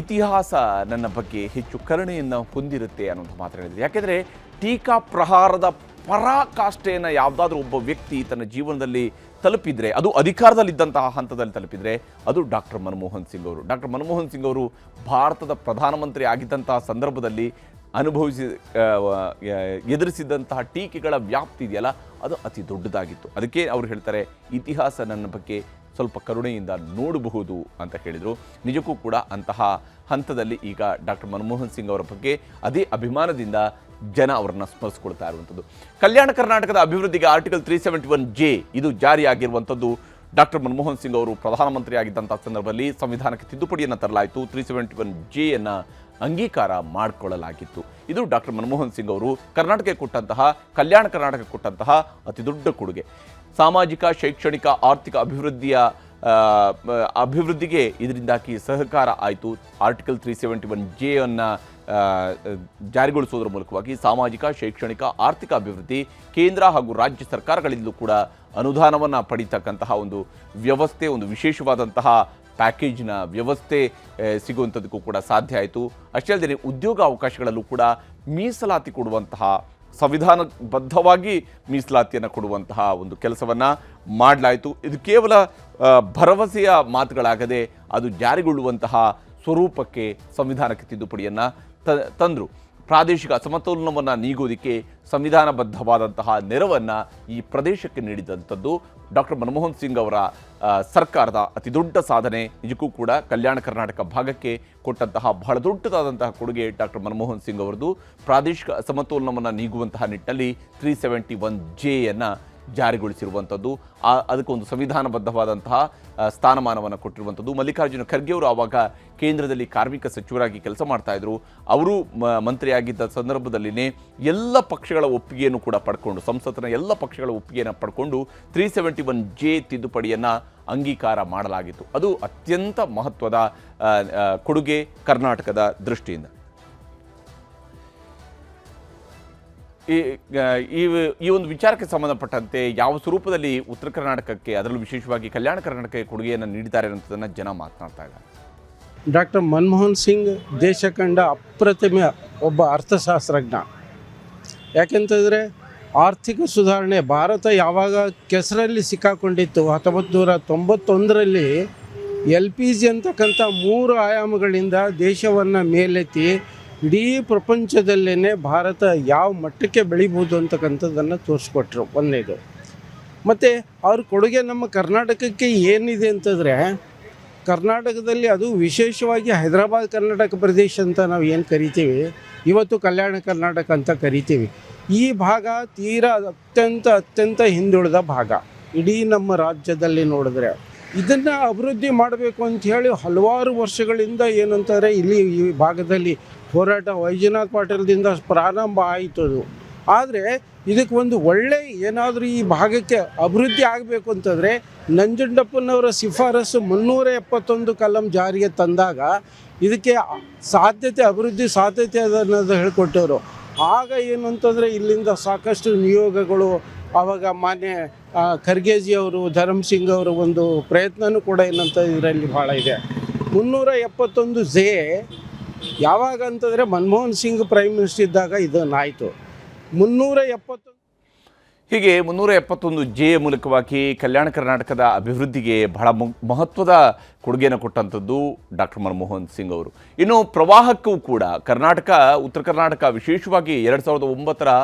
ಇತಿಹಾಸ ನನ್ನ ಬಗ್ಗೆ ಹೆಚ್ಚು ಕರುಣೆಯನ್ನು ಹೊಂದಿರುತ್ತೆ ಅನ್ನೋಂಥ ಮಾತನ್ನು ಹೇಳಿದರು. ಯಾಕೆಂದರೆ ಟೀಕಾ ಪ್ರಹಾರದ ಪರಾಕಾಷ್ಠೆಯನ್ನು ಯಾವುದಾದ್ರೂ ಒಬ್ಬ ವ್ಯಕ್ತಿ ತನ್ನ ಜೀವನದಲ್ಲಿ ತಲುಪಿದರೆ, ಅದು ಅಧಿಕಾರದಲ್ಲಿದ್ದಂತಹ ಹಂತದಲ್ಲಿ ತಲುಪಿದರೆ, ಅದು ಡಾಕ್ಟರ್ ಮನಮೋಹನ್ ಸಿಂಗ್ ಅವರು. ಡಾಕ್ಟರ್ ಮನಮೋಹನ್ ಸಿಂಗ್ ಅವರು ಭಾರತದ ಪ್ರಧಾನಮಂತ್ರಿ ಆಗಿದ್ದಂತಹ ಸಂದರ್ಭದಲ್ಲಿ ಎದುರಿಸಿದಂತಹ ಟೀಕೆಗಳ ವ್ಯಾಪ್ತಿ ಇದೆಯಲ್ಲ, ಅದು ಅತಿ ದೊಡ್ಡದಾಗಿತ್ತು. ಅದಕ್ಕೆ ಅವರು ಹೇಳ್ತಾರೆ, ಇತಿಹಾಸ ನನ್ನ ಬಗ್ಗೆ ಸ್ವಲ್ಪ ಕರುಣೆಯಿಂದ ನೋಡಬಹುದು ಅಂತ ಹೇಳಿದರು. ನಿಜಕ್ಕೂ ಕೂಡ ಅಂತಹ ಹಂತದಲ್ಲಿ ಈಗ ಡಾಕ್ಟರ್ ಮನಮೋಹನ್ ಸಿಂಗ್ ಅವರ ಬಗ್ಗೆ ಅದೇ ಅಭಿಮಾನದಿಂದ ಜನ ಅವರನ್ನು ಸ್ಮರಿಸ್ಕೊಳ್ತಾ ಇರುವಂಥದ್ದು. ಕಲ್ಯಾಣ ಕರ್ನಾಟಕದ ಅಭಿವೃದ್ಧಿಗೆ ಆರ್ಟಿಕಲ್ 371J ಇದು ಜಾರಿಯಾಗಿರುವಂಥದ್ದು ಡಾಕ್ಟರ್ ಮನಮೋಹನ್ ಸಿಂಗ್ ಅವರು ಪ್ರಧಾನಮಂತ್ರಿ ಆಗಿದ್ದಂಥ ಸಂದರ್ಭದಲ್ಲಿ ಸಂವಿಧಾನಕ್ಕೆ ತಿದ್ದುಪಡಿಯನ್ನು ತರಲಾಯಿತು. 371Jಯನ್ನು ಅಂಗೀಕಾರ ಮಾಡಿಕೊಳ್ಳಲಾಗಿತ್ತು. ಇದು ಡಾಕ್ಟರ್ ಮನಮೋಹನ್ ಸಿಂಗ್ ಅವರು ಕರ್ನಾಟಕಕ್ಕೆ ಕೊಟ್ಟಂತಹ, ಕಲ್ಯಾಣ ಕರ್ನಾಟಕಕ್ಕೆ ಕೊಟ್ಟಂತಹ ಅತಿ ದೊಡ್ಡ ಕೊಡುಗೆ. ಸಾಮಾಜಿಕ, ಶೈಕ್ಷಣಿಕ, ಆರ್ಥಿಕ ಅಭಿವೃದ್ಧಿಗೆ ಇದರಿಂದಾಗಿ ಸಹಕಾರ ಆಯಿತು. ಆರ್ಟಿಕಲ್ 371Jಯನ್ನು ಜಾರಿಗೊಳಿಸುವುದರ ಮೂಲಕವಾಗಿ ಸಾಮಾಜಿಕ, ಶೈಕ್ಷಣಿಕ, ಆರ್ಥಿಕ ಅಭಿವೃದ್ಧಿ ಕೇಂದ್ರ ಹಾಗೂ ರಾಜ್ಯ ಸರ್ಕಾರಗಳಿಂದಲೂ ಕೂಡ ಅನುದಾನವನ್ನು ಪಡೀತಕ್ಕಂತಹ ಒಂದು ವ್ಯವಸ್ಥೆ, ಒಂದು ವಿಶೇಷವಾದಂತಹ ಪ್ಯಾಕೇಜ್ನ ವ್ಯವಸ್ಥೆ ಸಿಗುವಂಥದ್ದಕ್ಕೂ ಕೂಡ ಸಾಧ್ಯ ಆಯಿತು. ಅಷ್ಟೇ ಅಲ್ಲದೆ ಉದ್ಯೋಗ ಅವಕಾಶಗಳಲ್ಲೂ ಕೂಡ ಮೀಸಲಾತಿ ಕೊಡುವಂತಹ, ಸಂವಿಧಾನಬದ್ಧವಾಗಿ ಮೀಸಲಾತಿಯನ್ನು ಕೊಡುವಂತಹ ಒಂದು ಕೆಲಸವನ್ನು ಮಾಡಲಾಯಿತು. ಇದು ಕೇವಲ ಭರವಸೆಯ ಮಾತುಗಳಾಗದೆ ಅದು ಜಾರಿಗೊಳ್ಳುವಂತಹ ಸ್ವರೂಪಕ್ಕೆ ಸಂವಿಧಾನಕ್ಕೆ ತಿದ್ದುಪಡಿಯನ್ನು ತಂದರು. ಪ್ರಾದೇಶಿಕ ಅಸಮತೋಲನವನ್ನು ನೀಗೋದಕ್ಕೆ ಸಂವಿಧಾನಬದ್ಧವಾದಂತಹ ನೆರವನ್ನು ಈ ಪ್ರದೇಶಕ್ಕೆ ನೀಡಿದಂಥದ್ದು ಡಾಕ್ಟರ್ ಮನಮೋಹನ್ ಸಿಂಗ್ ಅವರ ಸರ್ಕಾರದ ಅತಿ ದೊಡ್ಡ ಸಾಧನೆ. ನಿಜಕ್ಕೂ ಕೂಡ ಕಲ್ಯಾಣ ಕರ್ನಾಟಕ ಭಾಗಕ್ಕೆ ಕೊಟ್ಟಂತಹ ಬಹಳ ದೊಡ್ಡದಾದಂತಹ ಕೊಡುಗೆ ಡಾಕ್ಟರ್ ಮನಮೋಹನ್ ಸಿಂಗ್ ಅವರದು. ಪ್ರಾದೇಶಿಕ ಅಸಮತೋಲನವನ್ನು ನೀಗುವಂತಹ ನಿಟ್ಟಿನಲ್ಲಿ 371Jಯನ್ನು ಜಾರಿಗೊಳಿಸಿರುವಂಥದ್ದು, ಅದಕ್ಕೊಂದು ಸಂವಿಧಾನಬದ್ಧವಾದಂತಹ ಸ್ಥಾನಮಾನವನ್ನು ಕೊಟ್ಟಿರುವಂಥದ್ದು. ಮಲ್ಲಿಕಾರ್ಜುನ ಖರ್ಗೆ ಅವರು ಆವಾಗ ಕೇಂದ್ರದಲ್ಲಿ ಕಾರ್ಮಿಕ ಸಚಿವರಾಗಿ ಕೆಲಸ ಮಾಡ್ತಾಯಿದ್ರು. ಅವರು ಮಂತ್ರಿಯಾಗಿದ್ದ ಸಂದರ್ಭದಲ್ಲಿನೇ ಎಲ್ಲ ಪಕ್ಷಗಳ ಒಪ್ಪಿಗೆಯನ್ನು ಕೂಡ ಪಡ್ಕೊಂಡು, ಸಂಸತ್ತಿನ ಎಲ್ಲ ಪಕ್ಷಗಳ ಒಪ್ಪಿಗೆಯನ್ನು ಪಡ್ಕೊಂಡು 371J ತಿದ್ದುಪಡಿಯನ್ನು ಅಂಗೀಕಾರ ಮಾಡಲಾಗಿತ್ತು. ಅದು ಅತ್ಯಂತ ಮಹತ್ವದ ಕೊಡುಗೆ ಕರ್ನಾಟಕದ ದೃಷ್ಟಿಯಿಂದ. ಈ ಒಂದು ವಿಚಾರಕ್ಕೆ ಸಂಬಂಧಪಟ್ಟಂತೆ ಯಾವ ಸ್ವರೂಪದಲ್ಲಿ ಉತ್ತರ ಕರ್ನಾಟಕಕ್ಕೆ, ಅದರಲ್ಲೂ ವಿಶೇಷವಾಗಿ ಕಲ್ಯಾಣ ಕರ್ನಾಟಕಕ್ಕೆ ಕೊಡುಗೆಯನ್ನು ನೀಡಿದ್ದಾರೆ ಅನ್ನೋದನ್ನು ಜನ ಮಾತನಾಡ್ತಾ ಇದ್ದಾರೆ. ಡಾಕ್ಟರ್ ಮನಮೋಹನ್ ಸಿಂಗ್ ದೇಶ ಕಂಡ ಅಪ್ರತಿಮ ಒಬ್ಬ ಅರ್ಥಶಾಸ್ತ್ರಜ್ಞ. ಯಾಕೆಂತಂದರೆ ಆರ್ಥಿಕ ಸುಧಾರಣೆ ಭಾರತ ಯಾವಾಗ ಕೆಸರಲ್ಲಿ ಸಿಕ್ಕಾಕೊಂಡಿತ್ತು 1991ರಲ್ಲಿ LPG ಅಂತಕ್ಕಂಥ 3 ಆಯಾಮಗಳಿಂದ ದೇಶವನ್ನು ಮೇಲೆತ್ತಿ ಇಡೀ ಪ್ರಪಂಚದಲ್ಲೇ ಭಾರತ ಯಾವ ಮಟ್ಟಕ್ಕೆ ಬೆಳಿಬೋದು ಅಂತಕ್ಕಂಥದ್ದನ್ನು ತೋರಿಸ್ಕೊಟ್ರು ಒಂದನೇದು. ಮತ್ತು ಅವ್ರ ಕೊಡುಗೆ ನಮ್ಮ ಕರ್ನಾಟಕಕ್ಕೆ ಏನಿದೆ ಅಂತಂದರೆ, ಕರ್ನಾಟಕದಲ್ಲಿ ಅದು ವಿಶೇಷವಾಗಿ ಹೈದರಾಬಾದ್ ಕರ್ನಾಟಕ ಪ್ರದೇಶ ಅಂತ ನಾವು ಏನು ಕರಿತೀವಿ, ಇವತ್ತು ಕಲ್ಯಾಣ ಕರ್ನಾಟಕ ಅಂತ ಕರಿತೀವಿ. ಈ ಭಾಗ ತೀರಾ ಅತ್ಯಂತ ಹಿಂದುಳಿದ ಭಾಗ ಇಡೀ ನಮ್ಮ ರಾಜ್ಯದಲ್ಲಿ ನೋಡಿದ್ರೆ. ಇದನ್ನು ಅಭಿವೃದ್ಧಿ ಮಾಡಬೇಕು ಅಂಥೇಳಿ ಹಲವಾರು ವರ್ಷಗಳಿಂದ ಏನಂತಾರೆ ಇಲ್ಲಿ ಈ ಭಾಗದಲ್ಲಿ ಹೋರಾಟ ವೈಜನಾಥ್ ಪಾಟೀಲ್ದಿಂದ ಪ್ರಾರಂಭ ಆಯಿತು ಅದು. ಆದರೆ ಇದಕ್ಕೆ ಒಂದು ಒಳ್ಳೆ ಏನಾದರೂ ಈ ಭಾಗಕ್ಕೆ ಅಭಿವೃದ್ಧಿ ಆಗಬೇಕು ಅಂತಂದರೆ ನಂಜುಂಡಪ್ಪನವರ ಶಿಫಾರಸು 371 ಕಲಂ ಜಾರಿಗೆ ತಂದಾಗ ಇದಕ್ಕೆ ಅಭಿವೃದ್ಧಿ ಸಾಧ್ಯತೆ ಅನ್ನೋದು ಹೇಳಿಕೊಟ್ಟವರು. ಆಗ ಏನು ಅಂತಂದರೆ ಇಲ್ಲಿಂದ ಸಾಕಷ್ಟು ನಿಯೋಗಗಳು, ಆವಾಗ ಮಾನ್ಯ ಖರ್ಗೆಜಿಯವರು, ಧರ್ಮಸಿಂಗ್ ಅವರ ಒಂದು ಪ್ರಯತ್ನವೂ ಕೂಡ ಏನಂತ ಇದರಲ್ಲಿ ಭಾಳ ಇದೆ. 371 ಯಾವಾಗ ಅಂತಂದರೆ ಮನಮೋಹನ್ ಸಿಂಗ್ ಪ್ರೈಮ್ ಮಿನಿಸ್ಟರ್ ಇದ್ದಾಗ ಇದನ್ನಾಯಿತು. 370 ಹೀಗೆ 371 ಮೂಲಕವಾಗಿ ಕಲ್ಯಾಣ ಕರ್ನಾಟಕದ ಅಭಿವೃದ್ಧಿಗೆ ಬಹಳ ಮಹತ್ವದ ಕೊಡುಗೆಯನ್ನು ಕೊಟ್ಟಂಥದ್ದು ಡಾಕ್ಟರ್ ಮನಮೋಹನ್ ಸಿಂಗ್ ಅವರು. ಇನ್ನು ಪ್ರವಾಹಕ್ಕೂ ಕೂಡ ಉತ್ತರ ಕರ್ನಾಟಕ ವಿಶೇಷವಾಗಿ 2009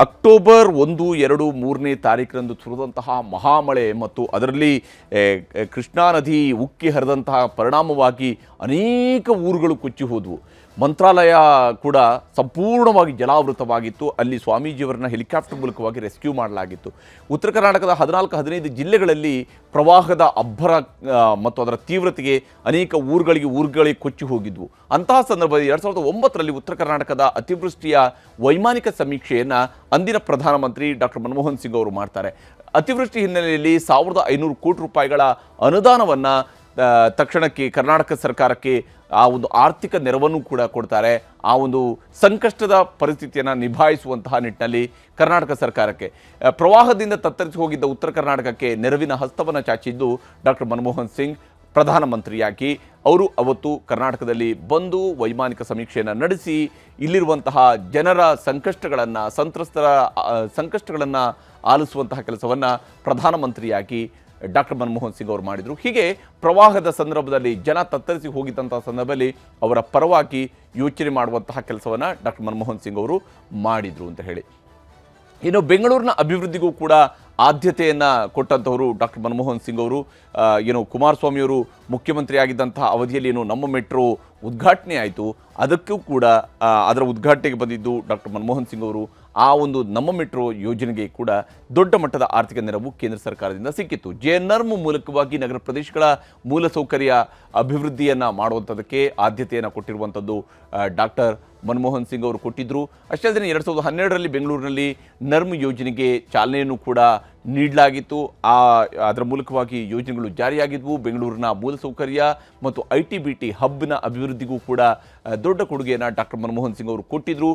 ಅಕ್ಟೋಬರ್ 1, 2, 3ನೇ ತಾರೀಕಿನಂದು ಸುರಿದಂತಹ ಮಹಾಮಳೆ ಮತ್ತು ಅದರಲ್ಲಿ ಕೃಷ್ಣಾ ನದಿ ಉಕ್ಕಿ ಹರಿದಂತಹ ಪರಿಣಾಮವಾಗಿ ಅನೇಕ ಊರುಗಳು ಕೊಚ್ಚಿ ಹೋದವು. ಮಂತ್ರಾಲಯ ಕೂಡ ಸಂಪೂರ್ಣವಾಗಿ ಜಲಾವೃತವಾಗಿತ್ತು. ಅಲ್ಲಿ ಸ್ವಾಮೀಜಿಯವರನ್ನ ಹೆಲಿಕಾಪ್ಟರ್ ಮೂಲಕವಾಗಿ ರೆಸ್ಕ್ಯೂ ಮಾಡಲಾಗಿತ್ತು. ಉತ್ತರ ಕರ್ನಾಟಕದ 14-15 ಜಿಲ್ಲೆಗಳಲ್ಲಿ ಪ್ರವಾಹದ ಅಬ್ಬರ ಮತ್ತು ಅದರ ತೀವ್ರತೆಗೆ ಅನೇಕ ಊರುಗಳಿಗೆ ಕೊಚ್ಚಿ ಹೋಗಿದ್ವು. ಅಂತಹ ಸಂದರ್ಭದಲ್ಲಿ 2009ರಲ್ಲಿ ಉತ್ತರ ಕರ್ನಾಟಕದ ಅತಿವೃಷ್ಟಿಯ ವೈಮಾನಿಕ ಸಮೀಕ್ಷೆಯನ್ನು ಅಂದಿನ ಪ್ರಧಾನಮಂತ್ರಿ ಡಾಕ್ಟರ್ ಮನಮೋಹನ್ ಸಿಂಗ್ ಅವರು ಮಾಡ್ತಾರೆ. ಅತಿವೃಷ್ಟಿ ಹಿನ್ನೆಲೆಯಲ್ಲಿ 1500 ಕೋಟಿ ರೂಪಾಯಿಗಳ ಅನುದಾನವನ್ನು ತಕ್ಷಣಕ್ಕೆ ಕರ್ನಾಟಕ ಸರ್ಕಾರಕ್ಕೆ ಆ ಒಂದು ಆರ್ಥಿಕ ನೆರವನ್ನು ಕೂಡ ಕೊಡ್ತಾರೆ. ಆ ಒಂದು ಸಂಕಷ್ಟದ ಪರಿಸ್ಥಿತಿಯನ್ನು ನಿಭಾಯಿಸುವಂತಹ ನಿಟ್ಟಿನಲ್ಲಿ ಕರ್ನಾಟಕ ಸರ್ಕಾರಕ್ಕೆ ಪ್ರವಾಹದಿಂದ ತತ್ತರಿಸಿ ಹೋಗಿದ್ದ ಉತ್ತರ ಕರ್ನಾಟಕಕ್ಕೆ ನೆರವಿನ ಹಸ್ತವನ್ನು ಚಾಚಿದ್ದು ಡಾಕ್ಟರ್ ಮನಮೋಹನ್ ಸಿಂಗ್ ಪ್ರಧಾನಮಂತ್ರಿಯಾಗಿ. ಅವರು ಅವತ್ತು ಕರ್ನಾಟಕದಲ್ಲಿ ಬಂದು ವೈಮಾನಿಕ ಸಮೀಕ್ಷೆಯನ್ನು ನಡೆಸಿ ಇಲ್ಲಿರುವಂತಹ ಜನರ ಸಂಕಷ್ಟಗಳನ್ನು, ಸಂತ್ರಸ್ತರ ಸಂಕಷ್ಟಗಳನ್ನು ಆಲಿಸುವಂತಹ ಕೆಲಸವನ್ನು ಪ್ರಧಾನಮಂತ್ರಿಯಾಗಿ ಡಾಕ್ಟರ್ ಮನಮೋಹನ್ ಸಿಂಗ್ ಅವರು ಮಾಡಿದರು. ಹೀಗೆ ಪ್ರವಾಹದ ಸಂದರ್ಭದಲ್ಲಿ ಜನ ತತ್ತರಿಸಿ ಹೋಗಿದ್ದಂತಹ ಸಂದರ್ಭದಲ್ಲಿ ಅವರ ಪರವಾಗಿ ಯೋಚನೆ ಮಾಡುವಂತಹ ಕೆಲಸವನ್ನು ಡಾಕ್ಟರ್ ಮನಮೋಹನ್ ಸಿಂಗ್ ಅವರು ಮಾಡಿದರು ಅಂತ ಹೇಳಿ. ಇನ್ನು ಬೆಂಗಳೂರಿನ ಅಭಿವೃದ್ಧಿಗೂ ಕೂಡ ಆದ್ಯತೆಯನ್ನು ಕೊಟ್ಟಂಥವರು ಡಾಕ್ಟರ್ ಮನಮೋಹನ್ ಸಿಂಗ್ ಅವರು. ಕುಮಾರಸ್ವಾಮಿಯವರು ಮುಖ್ಯಮಂತ್ರಿ ಆಗಿದ್ದಂತಹ ಅವಧಿಯಲ್ಲಿ ನಮ್ಮ ಮೆಟ್ರೋ ಉದ್ಘಾಟನೆ ಆಯಿತು. ಅದಕ್ಕೂ ಕೂಡ ಅದರ ಉದ್ಘಾಟನೆಗೆ ಬಂದಿದ್ದು ಡಾಕ್ಟರ್ ಮನಮೋಹನ್ ಸಿಂಗ್ ಅವರು. ಆ ಒಂದು ನಮ್ಮ ಮೆಟ್ರೋ ಯೋಜನೆಗೆ ಕೂಡ ದೊಡ್ಡ ಮಟ್ಟದ ಆರ್ಥಿಕ ನೆರವು ಕೇಂದ್ರ ಸರ್ಕಾರದಿಂದ ಸಿಕ್ಕಿತ್ತು. JNRM ಮೂಲಕವಾಗಿ ನಗರ ಪ್ರದೇಶಗಳ ಮೂಲಸೌಕರ್ಯ ಅಭಿವೃದ್ಧಿಯನ್ನು ಮಾಡುವಂಥದ್ದಕ್ಕೆ ಆದ್ಯತೆಯನ್ನು ಕೊಟ್ಟಿರುವಂಥದ್ದು ಡಾಕ್ಟರ್ ಮನಮೋಹನ್ ಸಿಂಗ್ ಅವರು ಕೊಟ್ಟಿದ್ದರು. ಅಷ್ಟೇ ಅಲ್ಲದೆ 2012ರಲ್ಲಿ ಬೆಂಗಳೂರಿನಲ್ಲಿ NRM ಯೋಜನೆಗೆ ಚಾಲನೆಯನ್ನು ಕೂಡ ನೀಡಲಾಗಿತ್ತು. ಅದರ ಮೂಲಕವಾಗಿ ಯೋಜನೆಗಳು ಜಾರಿಯಾಗಿದ್ವು. ಬೆಂಗಳೂರಿನ ಮೂಲಸೌಕರ್ಯ ಮತ್ತು ITBT ಹಬ್ನ ಅಭಿವೃದ್ಧಿಗೂ ಕೂಡ ದೊಡ್ಡ ಕೊಡುಗೆಯನ್ನು ಡಾಕ್ಟರ್ ಮನಮೋಹನ್ ಸಿಂಗ್ ಅವರು ಕೊಟ್ಟಿದ್ದರು.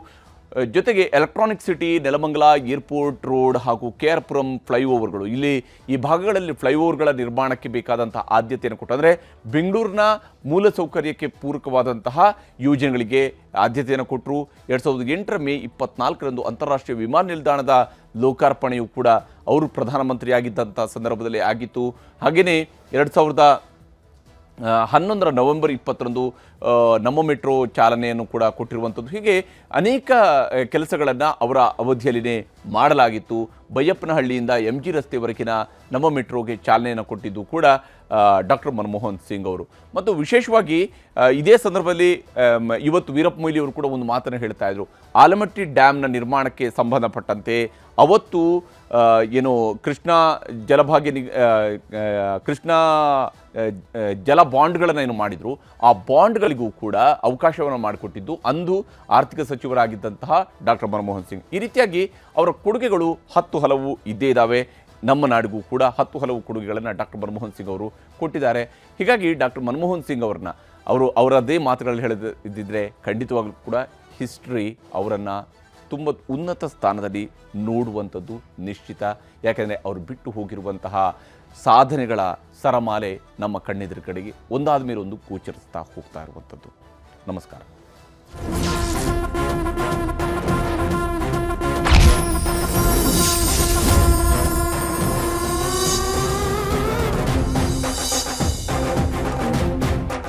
ಜೊತೆಗೆ electronic city, Nelamangala airport road ಹಾಗೂ KR ಪುರಂ ಫ್ಲೈಓವರ್ಗಳು, ಇಲ್ಲಿ ಈ ಭಾಗಗಳಲ್ಲಿ ಫ್ಲೈಓವರ್ಗಳ ನಿರ್ಮಾಣಕ್ಕೆ ಬೇಕಾದಂತಹ ಆದ್ಯತೆಯನ್ನು ಕೊಟ್ಟು, ಅಂದರೆ ಬೆಂಗಳೂರಿನ ಮೂಲಸೌಕರ್ಯಕ್ಕೆ ಪೂರಕವಾದಂತಹ ಯೋಜನೆಗಳಿಗೆ ಆದ್ಯತೆಯನ್ನು ಕೊಟ್ಟರು. 2008 ಮೇ 24ರಂದು ಅಂತಾರಾಷ್ಟ್ರೀಯ ವಿಮಾನ ನಿಲ್ದಾಣದ ಲೋಕಾರ್ಪಣೆಯು ಕೂಡ ಅವರು ಪ್ರಧಾನಮಂತ್ರಿಯಾಗಿದ್ದಂಥ ಸಂದರ್ಭದಲ್ಲಿ ಆಗಿತ್ತು. ಹಾಗೆಯೇ 2011 ನವೆಂಬರ್ 20ರಂದು ನಮ್ಮ ಮೆಟ್ರೋ ಚಾಲನೆಯನ್ನು ಕೂಡ ಕೊಟ್ಟಿರುವಂಥದ್ದು. ಹೀಗೆ ಅನೇಕ ಕೆಲಸಗಳನ್ನು ಅವರ ಅವಧಿಯಲ್ಲಿನೇ ಮಾಡಲಾಗಿತ್ತು. ಬೈಯಪ್ಪನಹಳ್ಳಿಯಿಂದ MG ರಸ್ತೆವರೆಗಿನ ನಮ್ಮ ಮೆಟ್ರೋಗೆ ಚಾಲನೆಯನ್ನು ಕೊಟ್ಟಿದ್ದು ಕೂಡ ಡಾಕ್ಟರ್ ಮನಮೋಹನ್ ಸಿಂಗ್ ಅವರು. ಮತ್ತು ವಿಶೇಷವಾಗಿ ಇದೇ ಸಂದರ್ಭದಲ್ಲಿ ಇವತ್ತು ವೀರಪ್ಪ ಮೊಯ್ಲಿ ಅವರು ಕೂಡ ಒಂದು ಮಾತನ್ನು ಹೇಳ್ತಾ ಇದ್ರು. ಆಲಮಟ್ಟಿ ಡ್ಯಾಮ್ನ ನಿರ್ಮಾಣಕ್ಕೆ ಸಂಬಂಧಪಟ್ಟಂತೆ ಅವತ್ತು ಕೃಷ್ಣಾ ಜಲ ಬಾಂಡ್ಗಳನ್ನು ಏನು ಮಾಡಿದರು, ಆ ಬಾಂಡ್ಗಳಿಗೂ ಕೂಡ ಅವಕಾಶವನ್ನು ಮಾಡಿಕೊಟ್ಟಿದ್ದು ಅಂದು ಆರ್ಥಿಕ ಸಚಿವರಾಗಿದ್ದಂತಹ ಡಾಕ್ಟರ್ ಮನಮೋಹನ್ ಸಿಂಗ್. ಈ ರೀತಿಯಾಗಿ ಅವರ ಕೊಡುಗೆಗಳು 10 ಹಲವು ಇದ್ದೇ ಇದ್ದಾವೆ. ನಮ್ಮ ನಾಡಿಗೂ ಕೂಡ 10 ಹಲವು ಕೊಡುಗೆಗಳನ್ನು ಡಾಕ್ಟರ್ ಮನಮೋಹನ್ ಸಿಂಗ್ ಅವರು ಕೊಟ್ಟಿದ್ದಾರೆ. ಹೀಗಾಗಿ ಡಾಕ್ಟರ್ ಮನಮೋಹನ್ ಸಿಂಗ್ ಅವರದ್ದೇ ಮಾತುಗಳಲ್ಲಿ ಹೇಳದಿದ್ದರೆ ಖಂಡಿತವಾಗ್ಲೂ ಕೂಡ ಹಿಸ್ಟ್ರಿ ಅವರನ್ನು ತುಂಬ ಉನ್ನತ ಸ್ಥಾನದಲ್ಲಿ ನೋಡುವಂಥದ್ದು ನಿಶ್ಚಿತ. ಯಾಕೆಂದರೆ ಅವರು ಬಿಟ್ಟು ಹೋಗಿರುವಂತಹ ಸಾಧನೆಗಳ ಸರಮಾಲೆ ನಮ್ಮ ಕಣ್ಣೆದುರು ಕಡೆಗೆ ಒಂದಾದ ಮೇಲೆ ಒಂದು ಗೋಚರಿಸ್ತಾ ಹೋಗ್ತಾ ಇರುವಂಥದ್ದು. ನಮಸ್ಕಾರ.